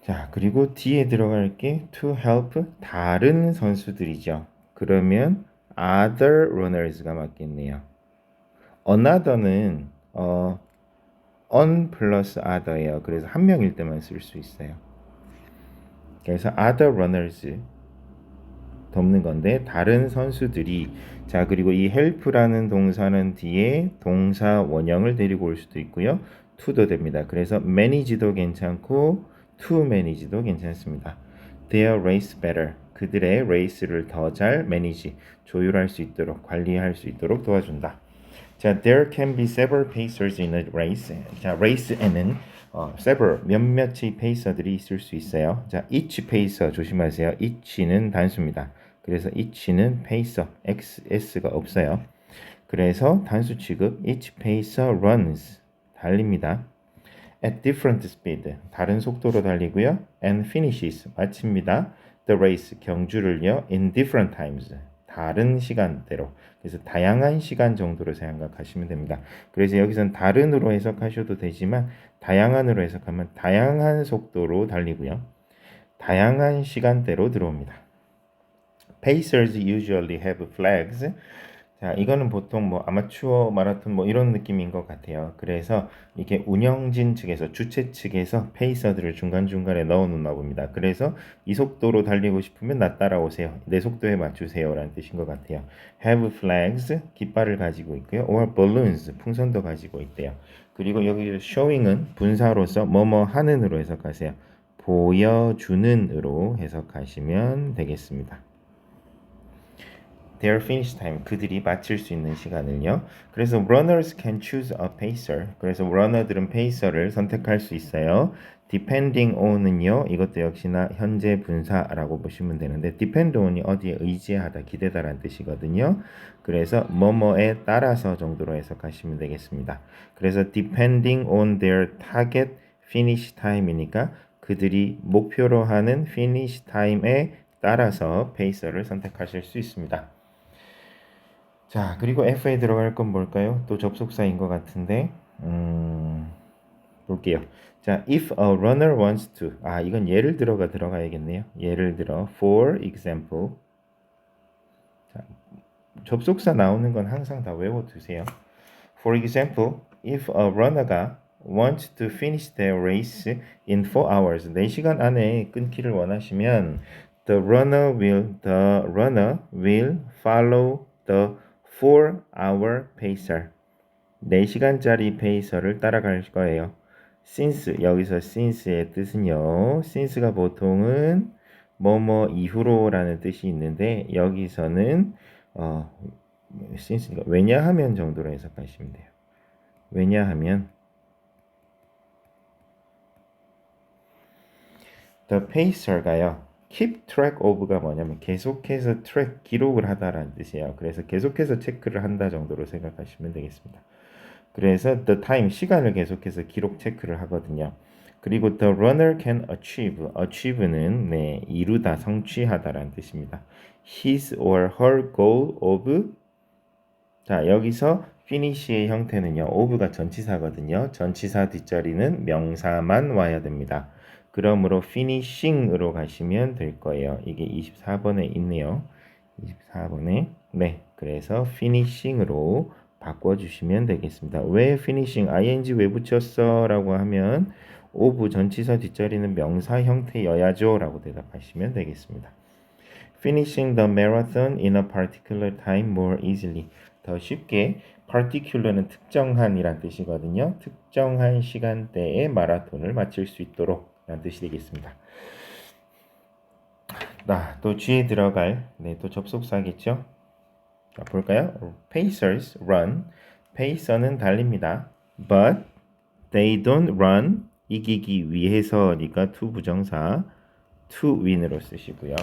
자, 그리고 뒤에 들어갈 게 to help 다른 선수들이죠. 그러면 other runners가 맞겠네요. another는 on 플러스 other예요. 그래서 한 명일 때만 쓸 수 있어요. 그래서 other runners 덮는 건데 다른 선수들이 자 그리고 이 help라는 동사는 뒤에 동사 원형을 데리고 올 수도 있고요. to도 됩니다. 그래서 manage도 괜찮고 to manage도 괜찮습니다. Their race better. 그들의 레이스를 더 잘 manage, 조율할 수 있도록 관리할 수 있도록 도와준다. 자, there can be several pacers in a race. 자, race에는 several 몇몇의 페이서들이 있을 수 있어요. 자, each pacer 조심하세요. each는 단수입니다. 그래서 each는 pacer, s가 없어요. 그래서 단수 취급 each pacer runs 달립니다. at different speed 다른 속도로 달리고요. and finishes 마칩니다. the race 경주를요. in different times 다른 시간대로 그래서 다양한 시간 정도로 생각하시면 됩니다. 그래서 여기선 다른으로 해석하셔도 되지만 다양한으로 해석하면 다양한 속도로 달리고요. 다양한 시간대로 들어옵니다. Pacers usually have flags. 자, 이거는 보통 뭐 아마추어 마라톤 뭐 이런 느낌인 것 같아요. 그래서 이게 운영진 측에서 주최 측에서 페이서들을 중간중간에 넣어 놓나 봅니다. 그래서 이 속도로 달리고 싶으면 나 따라오세요. 내 속도에 맞추세요. 라는 뜻인 것 같아요. have flags, 깃발을 가지고 있고요. or balloons, 풍선도 가지고 있대요. 그리고 여기 showing은 분사로서 뭐뭐 하는으로 해석하세요. 보여주는으로 해석하시면 되겠습니다. Their finish time 그들이 마칠 수 있는 시간을요. 그래서 runners can choose a pacer. 그래서 runner들은 페이서를 선택할 수 있어요. depending on은요. 이것도 역시나 현재 분사라고 보시면 되는데 depend on이 어디에 의지하다, 기대다라는 뜻이거든요. 그래서 뭐뭐에 따라서 정도로 해석하시면 되겠습니다. 그래서 depending on their target finish time이니까 그들이 목표로 하는 finish time에 따라서 페이서를 선택하실 수 있습니다. 자, 그리고 F에 들어갈 건 뭘까요? 또 접속사인 것 같은데, 볼게요. 자, if a runner wants to, 이건 예를 들어가 들어가야겠네요. 예를 들어, for example. 자, 접속사 나오는 건 항상 다 외워두세요. For example, if a runner가 wants to finish their race in 4 hours, 4시간 안에 끊기를 원하시면 the runner will follow the 4-hour pacer. 4시간짜리 페이서를 따라갈 거예요. since 여기서 since의 뜻은요. since가 보통은 뭐뭐 이후로라는 뜻이 있는데 여기서는 since가 왜냐하면 정도로 해석하시면 돼요. 왜냐하면 the pacer가요. keep track of가 뭐냐면 계속해서 트랙 기록을 하다라는 뜻이에요. 그래서 계속해서 체크를 한다 정도로 생각하시면 되겠습니다. 그래서 the time 시간을 계속해서 기록 체크를 하거든요. 그리고 the runner can achieve는 이루다 성취하다라는 뜻입니다. his or her goal of 자 여기서 finish의 형태는요. of가 전치사거든요. 전치사 뒷자리는 명사만 와야 됩니다. 그러므로 finishing으로 가시면 될 거예요. 이게 24번에 있네요. 24번에 그래서 finishing으로 바꿔주시면 되겠습니다. 왜 finishing, ing 왜 붙였어? 라고 하면 of 전치사 뒷자리는 명사 형태여야죠 라고 대답하시면 되겠습니다. Finishing the marathon in a particular time more easily. 더 쉽게 particular는 특정한이란 뜻이거든요. 특정한 시간대에 마라톤을 마칠 수 있도록 라는 뜻이 되겠습니다. 또 G에 들어갈 또 접속사겠죠. 자, 볼까요? Pacers run. 페이서는 달립니다. But they don't run. 이기기 위해서니까 to 부정사 to win으로 쓰시고요.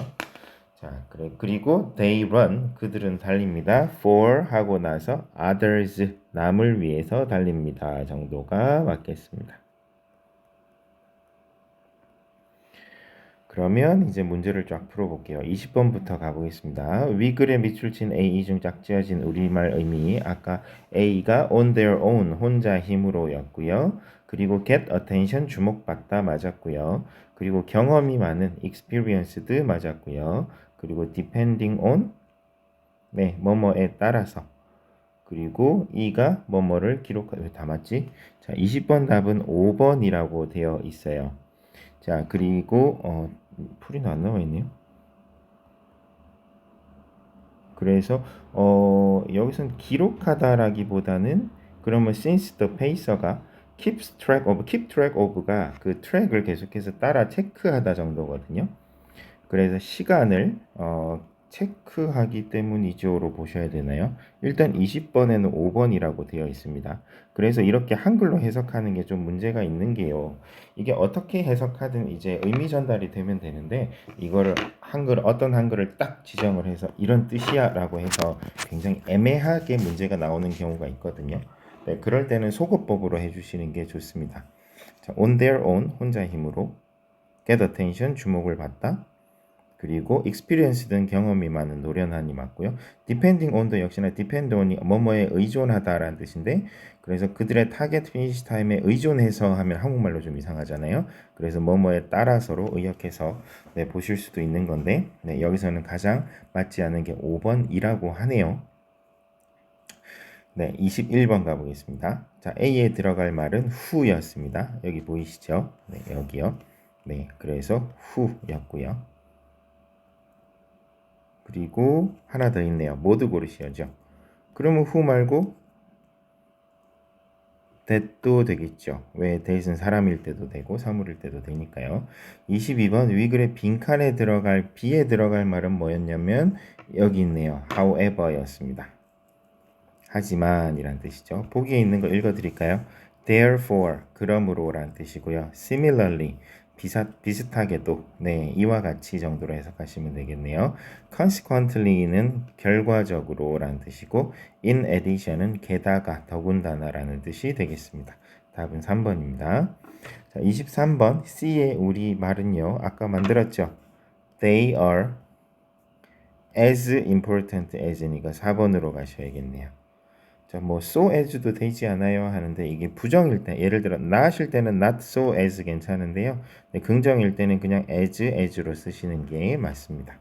자, 그리고 they run. 그들은 달립니다. for 하고 나서 others 남을 위해서 달립니다. 정도가 맞겠습니다. 그러면 이제 문제를 쫙 풀어볼게요. 20번부터 가보겠습니다. 위글에 밑줄 친 A 이중 짝지어진 우리말 의미 아까 A가 on their own 혼자 힘으로 였고요. 그리고 get attention 주목받다 맞았고요. 그리고 경험이 많은 experienced 맞았고요. 그리고 depending on 네 뭐뭐에 따라서 그리고 E가 뭐뭐를 기록하 왜 다 맞지? 자 20번 답은 5번이라고 되어 있어요. 자 그리고 풀이 안 나와 있네요. 그래서 여기선 기록하다라기보다는 그러면 since the pacer가 keep track of가 그 트랙을 계속해서 따라 체크하다 정도거든요. 그래서 시간을 체크하기 때문이죠로 보셔야 되나요? 일단 20번에는 5번이라고 되어 있습니다. 그래서 이렇게 한글로 해석하는 게 좀 문제가 있는 게요. 이게 어떻게 해석하든 이제 의미 전달이 되면 되는데 이거를 어떤 한글을 딱 지정을 해서 이런 뜻이야라고 해서 굉장히 애매하게 문제가 나오는 경우가 있거든요. 네, 그럴 때는 소거법으로 해주시는 게 좋습니다. 자, on their own 혼자 힘으로 get attention 주목을 받다. 그리고 experience든 경험이 많은 노련한이 맞고요. depending on도 역시나 depend on이 뭐뭐에 의존하다라는 뜻인데 그래서 그들의 target finish time에 의존해서 하면 한국말로 좀 이상하잖아요. 그래서 뭐뭐에 따라서로 의역해서 네, 보실 수도 있는 건데 네, 여기서는 가장 맞지 않은 게 5번이라고 하네요. 네, 21번 가보겠습니다. 자, A에 들어갈 말은 who였습니다. 여기 보이시죠? 네, 여기요. 네, 그래서 who였고요. 그리고 하나 더 있네요. 모두 고르셔야죠. 그러면 who 말고 that도 되겠죠. 왜 that은 사람일 때도 되고 사물일 때도 되니까요. 22번 위글의 빈칸에 들어갈 B에 들어갈 말은 뭐였냐면 여기 있네요. however였습니다. 하지만 이란 뜻이죠. 보기에 있는 거 읽어드릴까요? Therefore, 그러므로 라는 뜻이고요. Similarly, 비슷하게도 네, 이와 같이 정도로 해석하시면 되겠네요. Consequently는 결과적으로 라는 뜻이고 in addition은 게다가 더군다나 라는 뜻이 되겠습니다. 답은 3번입니다. 자, 23번 C의 우리 말은요. 아까 만들었죠. They are as important as니까 4번으로 가셔야겠네요. 자, 뭐 so as도 되지 않아요 하는데 이게 부정일 때 예를 들어 not일 때는 not so as 괜찮은데요. 네, 긍정일 때는 그냥 as로 쓰시는 게 맞습니다.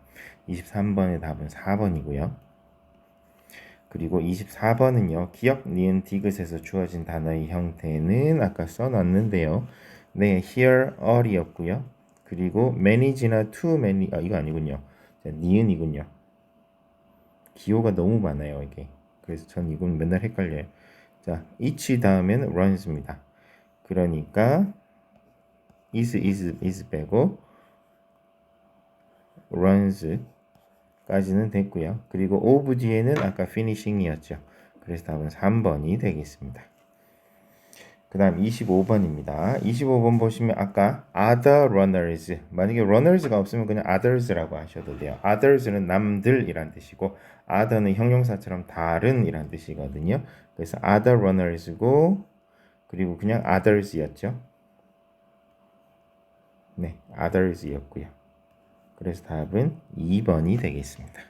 23번의 답은 4번이고요. 그리고 24번은요. 기역, 니은, 디귿에서 주어진 단어의 형태는 아까 써놨는데요. 네, here, all이었고요. 그리고 manage나 to manage, 이거 아니군요. 자, 니은이군요. 기호가 너무 많아요, 이게. 그래서 전 이건 맨날 헷갈려요. 자, each 다음에는 runs입니다. 그러니까 is 빼고 runs까지는 됐고요. 그리고 of 뒤에는 아까 finishing이었죠. 그래서 답은 3번이 되겠습니다. 그 다음 25번입니다. 25번 보시면 아까 other runners 만약에 runners가 없으면 그냥 others라고 하셔도 돼요. others는 남들이란 뜻이고 other는 형용사처럼 다른 이란 뜻이거든요. 그래서 other runners고 그리고 그냥 others였죠. 네, others였고요. 그래서 답은 2번이 되겠습니다.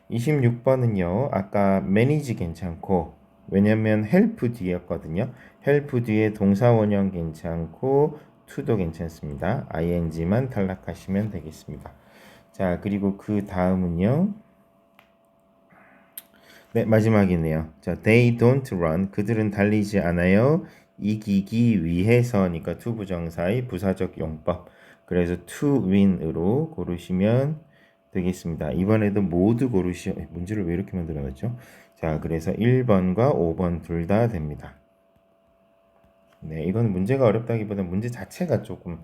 26번은요. 아까 manage 괜찮고 왜냐면 help 뒤였거든요. help 뒤에 동사 원형 괜찮고 to도 괜찮습니다. ing만 탈락하시면 되겠습니다. 자, 그리고 그 다음은요. 네, 마지막이네요. 자, they don't run. 그들은 달리지 않아요. 이기기 위해서니까 to 부정사의 부사적 용법. 그래서 to win으로 고르시면 되겠습니다. 이번에도 모두 고르시오. 문제를 왜 이렇게 만들어놨죠? 자, 그래서 1번과 5번 둘 다 됩니다. 네, 이건 문제가 어렵다기보다 문제 자체가 조금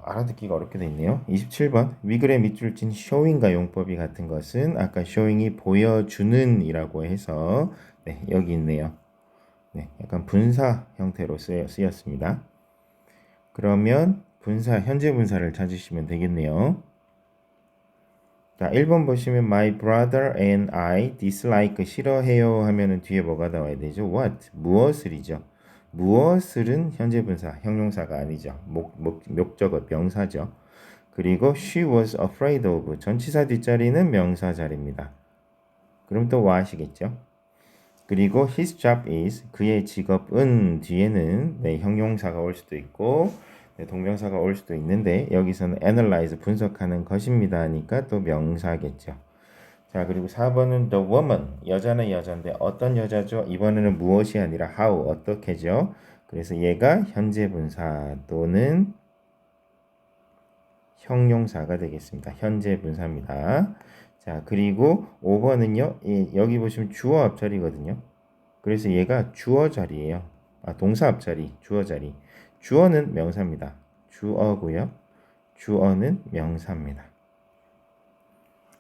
알아듣기가 어렵게 돼 있네요. 27번 위글의 밑줄 친 showing과 용법이 같은 것은 아까 showing이 보여주는 이라고 해서 네, 여기 있네요. 네, 약간 분사 형태로 쓰였습니다. 그러면 현재 분사를 찾으시면 되겠네요. 자, 1번 보시면 My brother and I dislike 싫어해요 하면은 뒤에 뭐가 나와야 되죠? What? 무엇을이죠? 무엇을은 현재 분사, 형용사가 아니죠. 목적어, 명사죠. 그리고 she was afraid of, 전치사 뒷자리는 명사 자리입니다. 그럼 또 what이겠죠. 그리고 his job is, 그의 직업은 뒤에는 네, 형용사가 올 수도 있고 네, 동명사가 올 수도 있는데 여기서는 analyze, 분석하는 것입니다 하니까 또 명사겠죠. 자, 그리고 4번은 the woman, 여자는 여자인데 어떤 여자죠? 이번에는 무엇이 아니라 how, 어떻게죠? 그래서 얘가 현재 분사 또는 형용사가 되겠습니다. 현재 분사입니다. 자, 그리고 5번은요. 여기 보시면 주어 앞자리거든요. 그래서 얘가 주어 자리예요. 동사 앞자리, 주어 자리. 주어는 명사입니다. 주어고요. 주어는 명사입니다.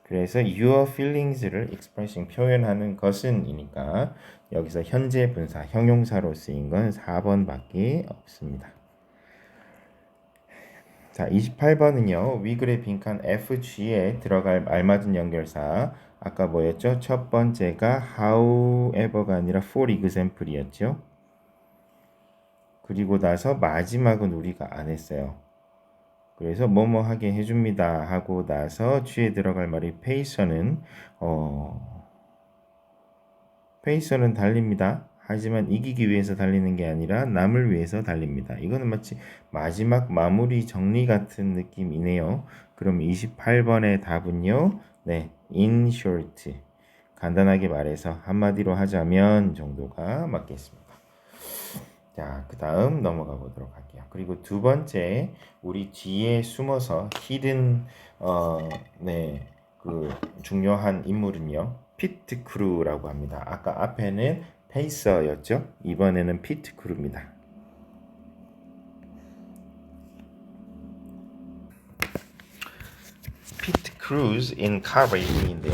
그래서 your feelings를 expressing, 표현하는 것은 이니까 여기서 현재 분사, 형용사로 쓰인 건 4번밖에 없습니다. 자, 28번은요. 위글의 빈칸 FG에 들어갈 알맞은 연결사. 아까 뭐였죠? 첫 번째가 however가 아니라 for example이었죠. 그리고 나서 마지막은 우리가 안 했어요. 그래서 뭐뭐 하게 해줍니다 하고 나서 G에 들어갈 말이 페이서는 달립니다. 하지만 이기기 위해서 달리는 게 아니라 남을 위해서 달립니다. 이거는 마치 마지막 마무리 정리 같은 느낌이네요. 그럼 28번의 답은요. 네, in short. 간단하게 말해서 한마디로 하자면 정도가 맞겠습니다. 자, 그 다음 넘어가 보도록 할게요. 그리고 두 번째, 우리 뒤에 숨어서 hidden, 네, 그 중요한 인물은요. 피트 크루라고 합니다. 아까 앞에는 페이서였죠. 이번에는 피트 크루입니다. 피트 크루즈 in car racing인데요.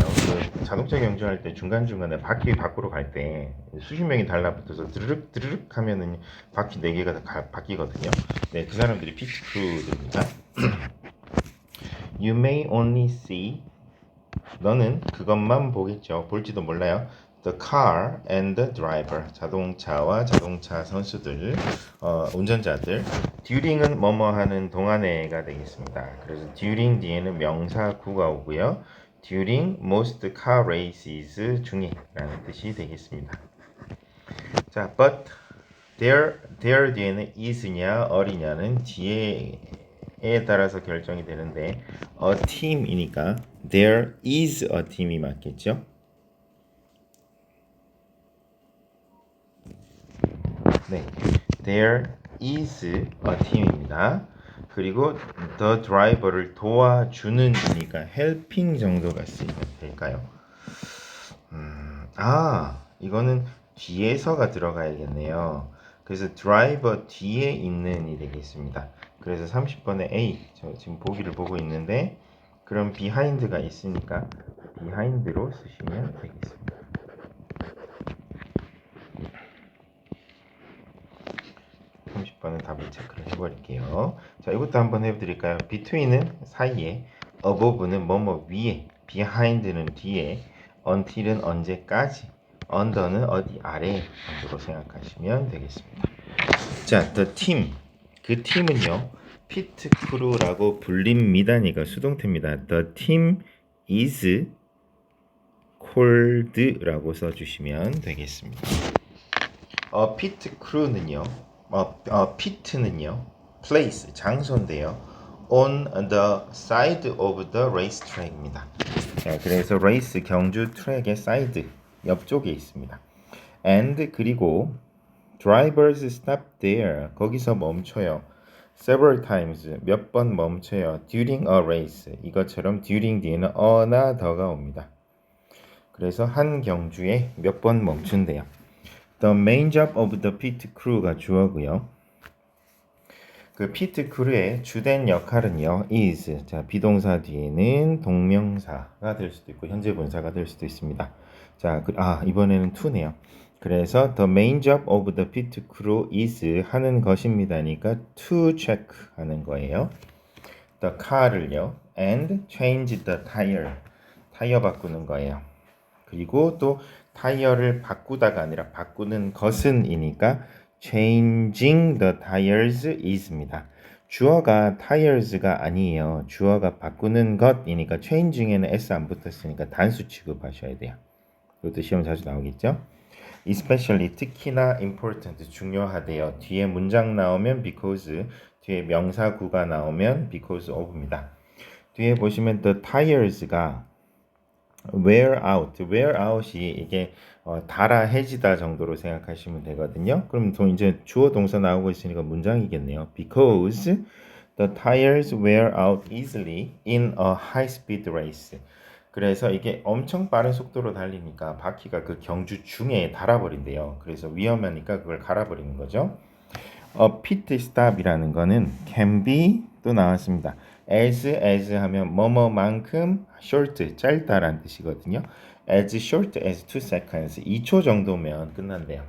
그 자동차 경주할 때 중간중간에 바퀴 밖으로 갈 때 수십 명이 달라붙어서 드르륵 드르륵 하면은 바퀴 4개가 다 바뀌거든요. 네, 그 사람들이 피트 크루입니다. You may only see, 너는 그것만 보겠죠. 볼지도 몰라요. The car and the driver, 자동차와 자동차 선수들, 운전자들. during은 뭐뭐 하는 동안에가 되겠습니다. 그래서 during 뒤에는 명사 구가 오고요. during most car races 중에 라는 뜻이 되겠습니다. 자, but there 뒤에는 is냐 어리냐는 뒤에에 따라서 결정이 되는데 a team이니까 there is a team이 맞겠죠? 네, there is a team입니다. 그리고 the driver를 도와주는이니까 helping 정도가 쓰이면 될까요? 이거는 뒤에서가 들어가야겠네요. 그래서 driver 뒤에 있는이 되겠습니다. 그래서 30번에 A, 저 지금 보기를 보고 있는데 그럼 behind가 있으니까 behind로 쓰시면 되겠습니다. 30번은 답을 체크를 해버릴게요. 자, 이것도 한번 해드릴까요? between은 사이에, above는 뭐뭐 위에, behind는 뒤에, until은 언제까지, under는 어디 아래 정도로 생각하시면 되겠습니다. 자, the team, 그 팀은요 피트 크루라고 불립니다니까 수동태입니다. The team is called라고 써주시면 되겠습니다. 피트 크루는요, 피트는요, place, 장소인데요, on the side of the racetrack입니다. 자, 그래서 레이스 경주 트랙의 사이드, 옆쪽에 있습니다. and 그리고 drivers stop there, 거기서 멈춰요. several times, 몇 번 멈춰요. during a race, 이것처럼 during 뒤에는 어나 더가 옵니다. 그래서 한 경주에 몇 번 멈춘대요. The main job of the pit crew가 주어고요. 그 피트 크루의 주된 역할은요, is. 자, 비동사 뒤에는 동명사가 될 수도 있고 현재 분사가 될 수도 있습니다. 자, 이번에는 to네요. 그래서 the main job of the pit crew is 하는 것입니다니까 to check 하는 거예요. the car를요, and change the tire. 타이어 바꾸는 거예요. 그리고 또 타이어를 바꾸다가 아니라 바꾸는 것은이니까 changing the tires is입니다. 주어가 tires가 아니에요. 주어가 바꾸는 것이니까 changing에는 s 안 붙었으니까 단수 취급하셔야 돼요. 이것도 시험 자주 나오겠죠? especially 특히나 important 중요하대요. 뒤에 문장 나오면 because, 뒤에 명사구가 나오면 because of입니다. 뒤에 보시면 the tires가 wear out이 이게 닳아 해지다 정도로 생각하시면 되거든요. 그럼 이제 주어 동사 나오고 있으니까 문장이겠네요. Because the tires wear out easily in a high-speed race. 그래서 이게 엄청 빠른 속도로 달리니까 바퀴가 그 경주 중에 닳아버린대요. 그래서 위험하니까 그걸 갈아버리는 거죠. pit stop이라는 거는 can be 또 나왔습니다. as 하면 뭐뭐만큼 short 짧다라는 뜻이거든요. as short as 2 seconds 2초 정도면 끝난대요.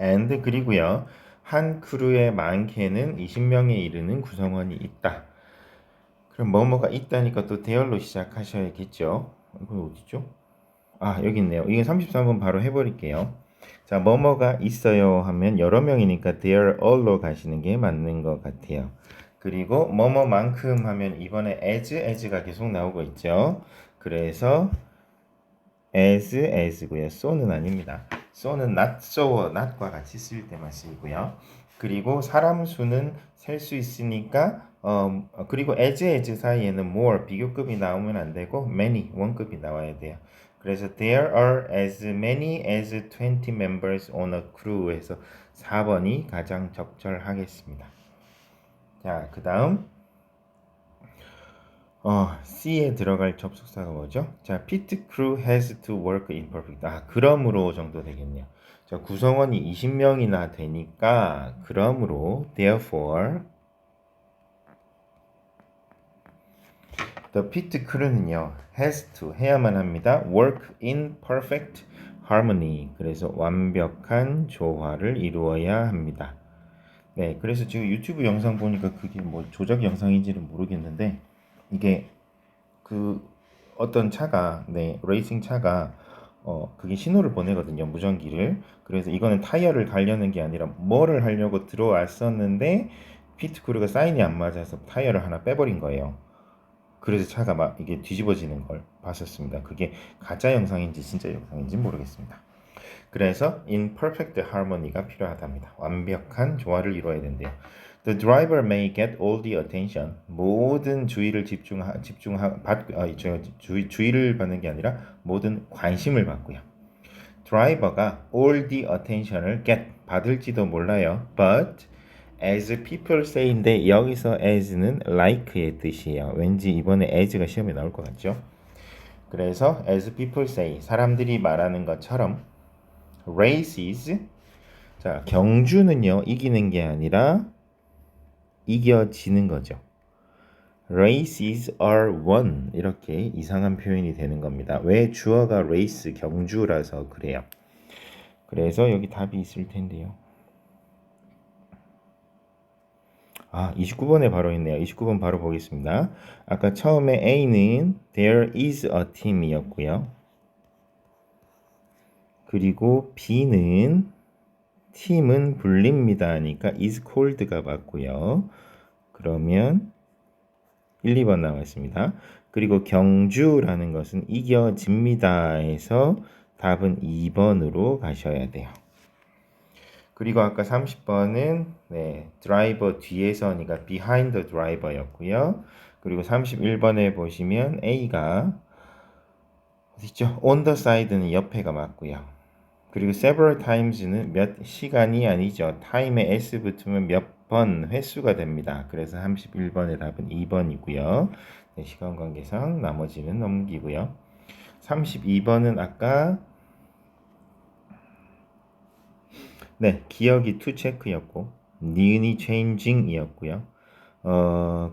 and 그리고요. 한 크루에 많게는 20명에 이르는 구성원이 있다. 그럼 뭐뭐가 있다니까 또 대열로 시작하셔야겠죠. 이건 어디죠? 아, 여기 있네요. 이건 33번 바로 해버릴게요. 자, 뭐뭐가 있어요 하면 여러 명이니까 there all로 가시는 게 맞는 것 같아요. 그리고 뭐뭐만큼 하면 이번에 as가 계속 나오고 있죠. 그래서 as고요. so는 아닙니다. so는 not so, not과 같이 쓸 때만 쓰이고요. 그리고 사람 수는 셀 수 있으니까 그리고 as 사이에는 more 비교급이 나오면 안 되고 many 원급이 나와야 돼요. 그래서 there are as many as 20 members on a crew에서 4번이 가장 적절하겠습니다. 자, 그 다음 C에 들어갈 접속사가 뭐죠? 자, pit crew has to work in perfect. 그러므로 정도 되겠네요. 자, 구성원이 20명이나 되니까 그러므로 therefore the pit crew는요 has to 해야만 합니다. work in perfect harmony. 그래서 완벽한 조화를 이루어야 합니다. 네, 그래서 지금 유튜브 영상 보니까 그게 뭐 조작 영상인지는 모르겠는데 이게 그 어떤 차가 레이싱 차가 그게 신호를 보내거든요. 무전기를. 그래서 이거는 타이어를 갈려는 게 아니라 뭐를 하려고 들어왔었는데 피트 크루가 사인이 안 맞아서 타이어를 하나 빼버린 거예요. 그래서 차가 막 이게 뒤집어지는 걸 봤었습니다. 그게 가짜 영상인지 진짜 영상인지 모르겠습니다. 그래서 in perfect harmony가 필요하답니다. 완벽한 조화를 이루어야 된대요. The driver may get all the attention. 모든 주의를 주의를 받는 게 아니라 모든 관심을 받고요. 드라이버가 all the attention을 get 받을지도 몰라요. But as people say인데 여기서 as는 like의 뜻이에요. 왠지 이번에 as가 시험에 나올 것 같죠? 그래서 as people say 사람들이 말하는 것처럼 races 자 경주는요 이기는 게 아니라 이겨지는 거죠. Races are won 이렇게 이상한 표현이 되는 겁니다. 왜 주어가 race 경주라서 그래요. 그래서 여기 답이 있을 텐데요. 29번에 바로 있네요. 29번 바로 보겠습니다. 아까 처음에 A는 there is a team이었고요. 그리고 B는 팀은 불립니다 하니까 is called가 맞고요. 그러면 1, 2번 나왔습니다. 그리고 경주라는 것은 이겨집니다 해서 답은 2번으로 가셔야 돼요. 그리고 아까 30번은 드라이버 뒤에서니까 behind the driver였고요. 그리고 31번에 보시면 A가 어디있죠? on the side는 옆에가 맞고요. 그리고 several times는 몇 시간이 아니죠. time에 s 붙으면 몇 번 횟수가 됩니다. 그래서 31번의 답은 2번이고요. 시간 관계상 나머지는 넘기고요. 32번은 아까 기억이 to check였고 니은이 changing이었고요.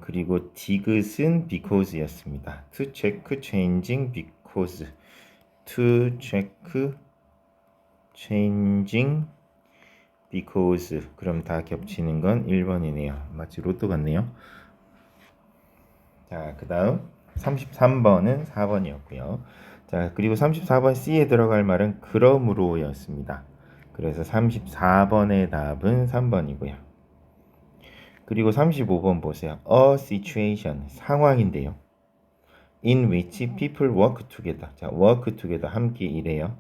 그리고 디귿은 because였습니다. to check, changing, because to check, changing, because 그럼 다 겹치는 건 1번이네요. 마치 로또 같네요. 자, 그 다음 33번은 4번이었고요. 자, 그리고 34번 C에 들어갈 말은 그러므로 였습니다. 그래서 34번의 답은 3번이고요. 그리고 35번 보세요. A situation, 상황인데요. In which people work together. 자, work together, 함께 일해요.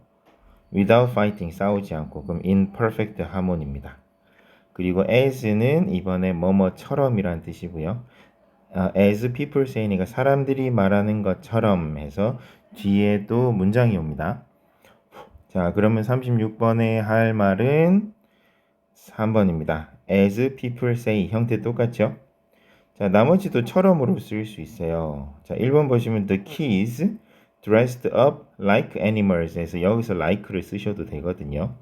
Without fighting, 싸우지 않고. 그럼 in perfect harmony입니다. 그리고 as는 이번에 뭐뭐처럼이란 뜻이고요. as people say니까 사람들이 말하는 것처럼 해서 뒤에도 문장이 옵니다. 자, 그러면 36번에 할 말은 3번입니다. as people say 형태 똑같죠? 자, 나머지도 처럼으로 쓸 수 있어요. 자, 1번 보시면 the kids dressed up like animals 해서 여기서 like를 쓰셔도 되거든요.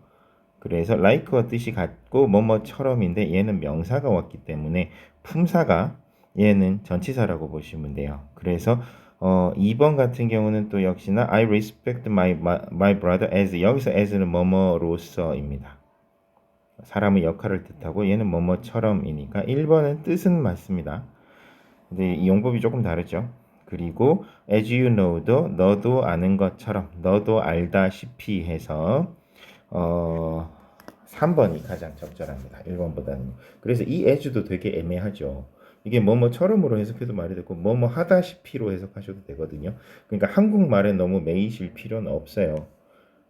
그래서 like와 뜻이 같고 뭐뭐처럼인데 얘는 명사가 왔기 때문에 품사가 얘는 전치사라고 보시면 돼요. 그래서 2번 같은 경우는 또 역시나 I respect my brother as 여기서 as는 뭐뭐로서입니다. 사람의 역할을 뜻하고 얘는 뭐뭐처럼이니까 1번은 뜻은 맞습니다. 근데 이 용법이 조금 다르죠. 그리고 as you know도 너도 아는 것처럼 너도 알다시피 해서 3번이 가장 적절합니다. 1번보다는. 그래서 이 as도 되게 애매하죠. 이게 뭐뭐처럼으로 해석해도 말이 되고 뭐뭐 하다시피로 해석하셔도 되거든요. 그러니까 한국말에 너무 매이실 필요는 없어요.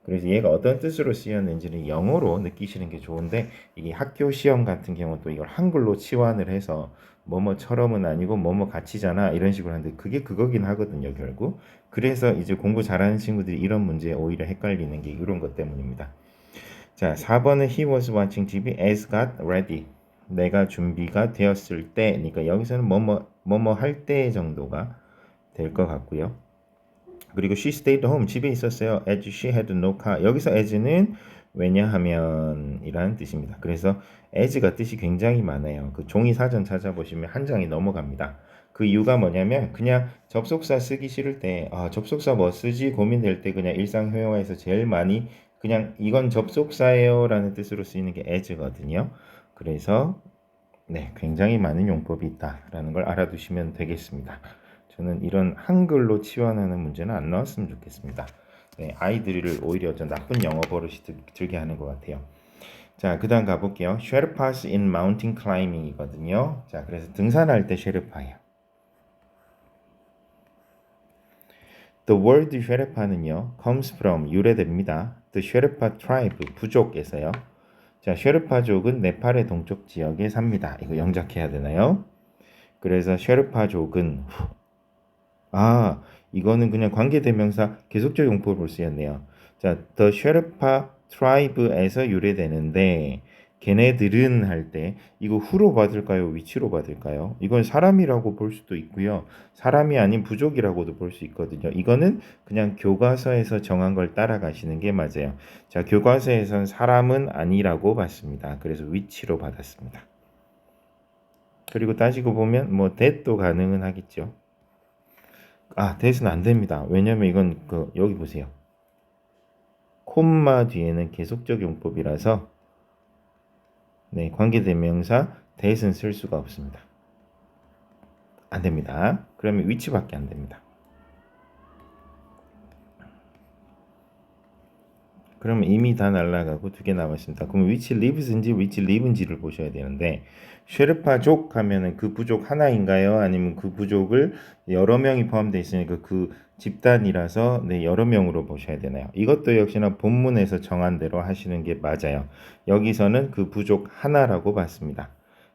그래서 얘가 어떤 뜻으로 쓰였는지는 영어로 느끼시는 게 좋은데 이게 학교 시험 같은 경우는 또 이걸 한글로 치환을 해서 뭐뭐처럼은 아니고 뭐뭐 같이잖아 이런 식으로 하는데 그게 그거긴 하거든요 결국. 그래서 이제 공부 잘하는 친구들이 이런 문제에 오히려 헷갈리는 게 이런 것 때문입니다. 자, 4번은 he was watching TV as got ready. 내가 준비가 되었을 때, 그러니까 여기서는 뭐뭐 할 때 정도가 될 것 같고요. 그리고 she stayed home, 집에 있었어요. as she had no car. 여기서 as는 왜냐하면 이라는 뜻입니다. 그래서 as가 뜻이 굉장히 많아요. 그 종이 사전 찾아보시면 한 장이 넘어갑니다. 그 이유가 뭐냐면 그냥 접속사 쓰기 싫을 때 접속사 뭐 쓰지 고민될 때 그냥 일상회화에서 제일 많이 그냥 이건 접속사예요 라는 뜻으로 쓰이는 게 as거든요. 그래서 네, 굉장히 많은 용법이 있다라는 걸 알아두시면 되겠습니다. 저는 이런 한글로 치환하는 문제는 안 나왔으면 좋겠습니다. 네, 아이들을 오히려 좀 나쁜 영어 버릇이 들게 하는 것 같아요. 자, 그 다음 가볼게요. Sherpas in mountain climbing이거든요. 자, 그래서 등산할 때 쉐르파예요. The word 쉐르파는요, comes from, 유래됩니다. The Sherpa tribe, 부족에서요. 자, 쉐르파족은 네팔의 동쪽 지역에 삽니다. 이거 영작해야 되나요? 그래서 쉐르파족은 이거는 그냥 관계대명사 계속적 용법으로 쓰였네요. 자, the Sherpa tribe에서 유래되는데 걔네들은 할 때 이거 후로 받을까요? 위치로 받을까요? 이건 사람이라고 볼 수도 있고요. 사람이 아닌 부족이라고도 볼 수 있거든요. 이거는 그냥 교과서에서 정한 걸 따라가시는 게 맞아요. 자, 교과서에선 사람은 아니라고 봤습니다. 그래서 위치로 받았습니다. 그리고 따지고 보면 뭐 that도 가능은 하겠죠. that은 안 됩니다. 왜냐면 이건 여기 보세요. 콤마 뒤에는 계속적 용법이라서 네, 관계대명사 that은 쓸 수가 없습니다. 안 됩니다. 그러면 위치밖에 안 됩니다. 그러면 이미 다 날라가고 두 개 남았습니다. 그럼 which lives인지 which live인지를 보셔야 되는데 쉐르파족 하면은 그 부족 하나인가요? 아니면 그 부족을 여러 명이 포함되어 있으니까 그 집단이라서 네, 여러 명으로 보셔야 되나요? 이것도 역시나 본문에서 정한 대로 하시는 게 맞아요. 여기서는 그 부족 하나라고 봤습니다.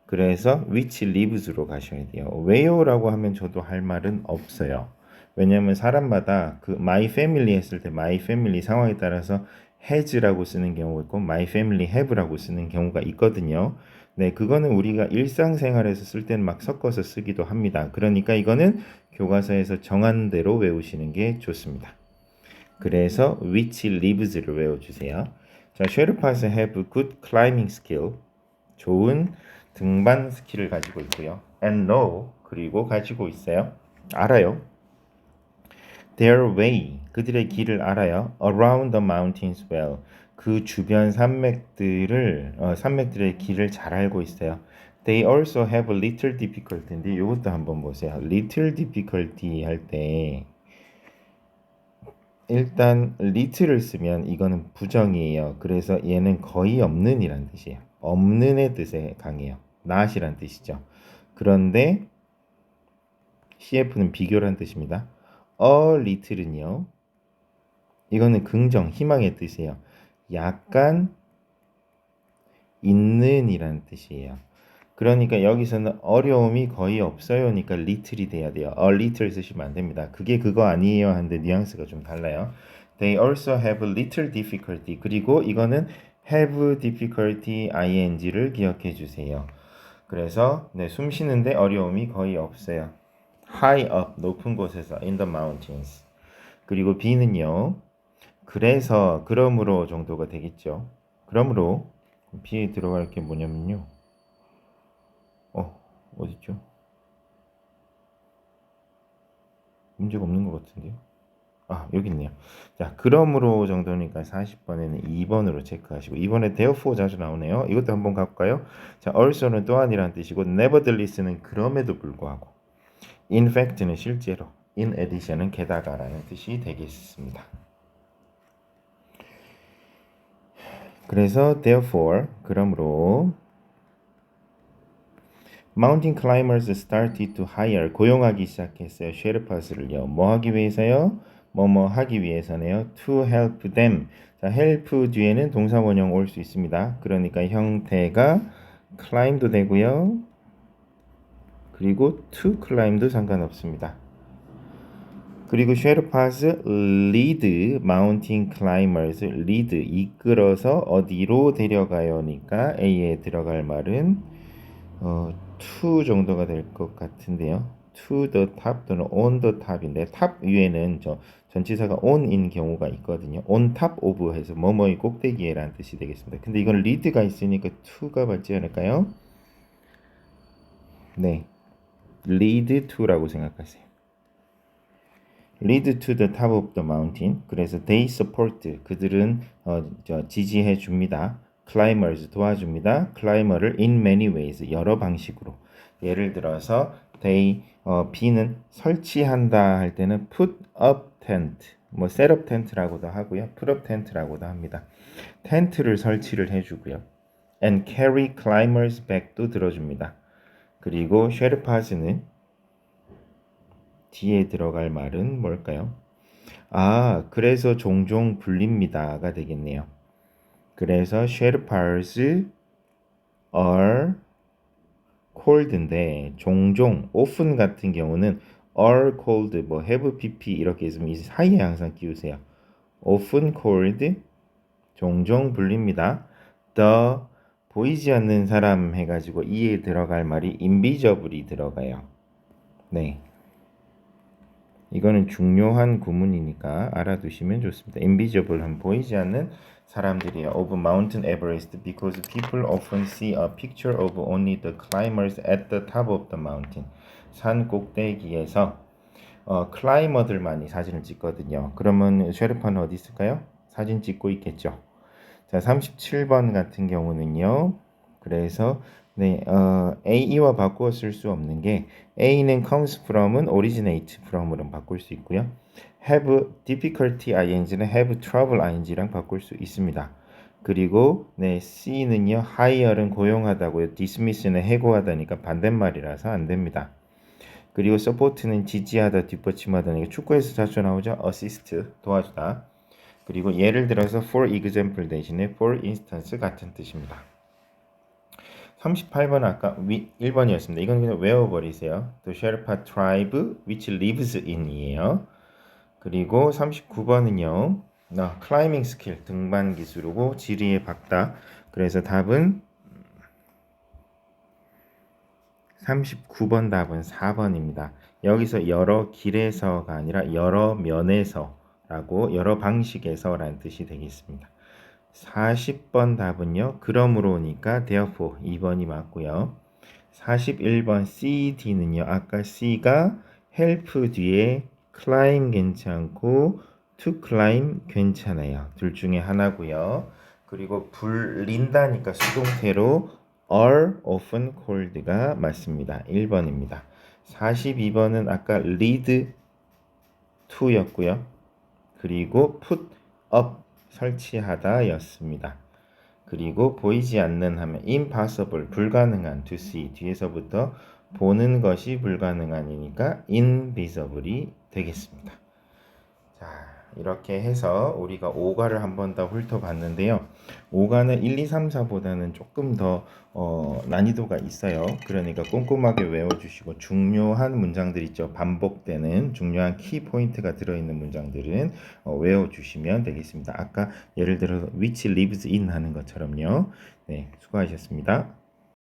그래서 which lives로 가셔야 돼요. where라고 하면 저도 할 말은 없어요. 왜냐하면 사람마다 그 my family 했을 때 my family 상황에 따라서 has라고 쓰는 경우가 있고 my family have라고 쓰는 경우가 있거든요. 네, 그거는 우리가 일상생활에서 쓸 때는 막 섞어서 쓰기도 합니다. 그러니까 이거는 교과서에서 정한 대로 외우시는 게 좋습니다. 그래서 which lives를 외워주세요. 자, Sherpas have good climbing skill. 좋은 등반 스킬을 가지고 있고요. And know, 그리고 가지고 있어요. 알아요. Their way, 그들의 길을 알아요. Around the mountains well, 그 주변 산맥들의 길을 잘 알고 있어요. They also have a little difficulty인데 이것도 한번 보세요. Little difficulty 할 때 일단 little을 쓰면 이거는 부정이에요. 그래서 얘는 거의 없는 이란 뜻이에요. 없는의 뜻에 강해요. not이란 뜻이죠. 그런데 CF는 비교란 뜻입니다. a little은요. 이거는 긍정, 희망의 뜻이에요. 약간 있는 이란 뜻이에요. 그러니까 여기서는 어려움이 거의 없어요니까 little이 돼야 돼요. a little 쓰시면 안 됩니다. 그게 그거 아니에요 하는데 뉘앙스가 좀 달라요. They also have little difficulty. 그리고 이거는 have difficulty ing를 기억해 주세요. 그래서 네, 숨 쉬는데 어려움이 거의 없어요. High up, 높은 곳에서 in the mountains. 그리고 B는요. 그래서 그러므로 정도가 되겠죠. 그러므로 B에 들어갈 게 뭐냐면요. 어딨죠? 문제가 없는 것 같은데요. 여기 있네요. 자, 그러므로 정도니까 40번에는 2번으로 체크하시고 2번에 therefore 자주 나오네요. 이것도 한번 가볼까요? 자, also는 또한이라는 뜻이고 nevertheless는 그럼에도 불구하고 in fact는 실제로 in addition은 게다가라는 뜻이 되겠습니다. 그래서 therefore 그러므로 mountain climbers started to hire 고용하기 시작했어요. 셰르파스를요. 뭐 하기 위해서요? 뭐뭐 하기 위해서네요. to help them. 자, help 뒤에는 동사 원형 올 수 있습니다. 그러니까 형태가 climb도 되고요. 그리고 to climb도 상관없습니다. 그리고 셰르파스 lead mountain climbers lead 이끌어서 어디로 데려가요니까 A에 들어갈 말은 to 정도가 될 것 같은데요. to the top 또는 on the top인데 top 위에는 저 전치사가 on인 경우가 있거든요. on top of 해서 뭐뭐의 꼭대기에라는 뜻이 되겠습니다. 근데 이건 lead가 있으니까 to가 맞지 않을까요? 네, lead to라고 생각하세요. lead to the top of the mountain. 그래서 they support 그들은 지지해 줍니다. climbers 도와줍니다. climber를 in many ways 여러 방식으로. 예를 들어서 they B는 설치한다 할 때는 put up tent 뭐 set up tent라고도 하고요. put up tent라고도 합니다. 텐트를 설치를 해주고요. and carry climbers back도 들어줍니다. 그리고 셰르파즈는 뒤에 들어갈 말은 뭘까요? 그래서 종종 불립니다가 되겠네요. 그래서 Sherpas are cold인데 종종 often 같은 경우는 are cold 뭐 have pp 이렇게 있으면 이 사이에 항상 끼우세요. often cold 종종 불립니다. the 보이지 않는 사람 해가지고 이에 들어갈 말이 invisible이 들어가요. 네. 이거는 중요한 구문이니까 알아두시면 좋습니다. invisible은 보이지 않는 사람들이에요. of Mountain Everest because people often see a picture of only the climbers at the top of the mountain. 산 꼭대기에서 클라이머들만이 사진을 찍거든요. 그러면 셰르파는 어디 있을까요? 사진 찍고 있겠죠. 자, 37번 같은 경우는요. 그래서 네, A와 바꾸어 쓸 수 없는 게 A는 comes from은 originate from으로 바꿀 수 있고요. have difficulty ing는 have trouble ing랑 바꿀 수 있습니다. 그리고 네, C는요. hire은 고용하다고요. dismiss는 해고하다니까 반대말이라서 안 됩니다. 그리고 support는 지지하다, 뒷받침하다니까 축구에서 자주 나오죠. assist 도와주다. 그리고 예를 들어서 for example 대신에 for instance 같은 뜻입니다. 38번 아까 1번이었습니다. 이건 그냥 외워버리세요. The Sherpa tribe which lives in 이에요. 그리고 39번은요. 클라이밍 스킬 등반 기술이고 지리에 박다. 그래서 답은 39번 답은 4번입니다. 여기서 여러 길에서가 아니라 여러 면에서라고 여러 방식에서라는 뜻이 되겠습니다. 40번 답은요. 그러므로니까 therefore 2번이 맞고요. 41번 C, D는요. 아까 C가 help 뒤에 climb 괜찮고 to climb 괜찮아요. 둘 중에 하나고요. 그리고 불린다니까 수동태로 are often called가 맞습니다. 1번입니다. 42번은 아까 lead to였고요. 그리고 put up 설치하다 였습니다. 그리고 보이지 않는 하면 impossible 불가능한 to see 뒤에서부터 보는 것이 불가능한이니까 invisible이 되겠습니다. 자, 이렇게 해서 우리가 오가를 한 번 더 훑어봤는데요. 오가는 1, 2, 3, 4보다는 조금 더 난이도가 있어요. 그러니까 꼼꼼하게 외워주시고 중요한 문장들 있죠. 반복되는 중요한 키 포인트가 들어있는 문장들은 외워주시면 되겠습니다. 아까 예를 들어서 which lives in 하는 것처럼요. 네, 수고하셨습니다.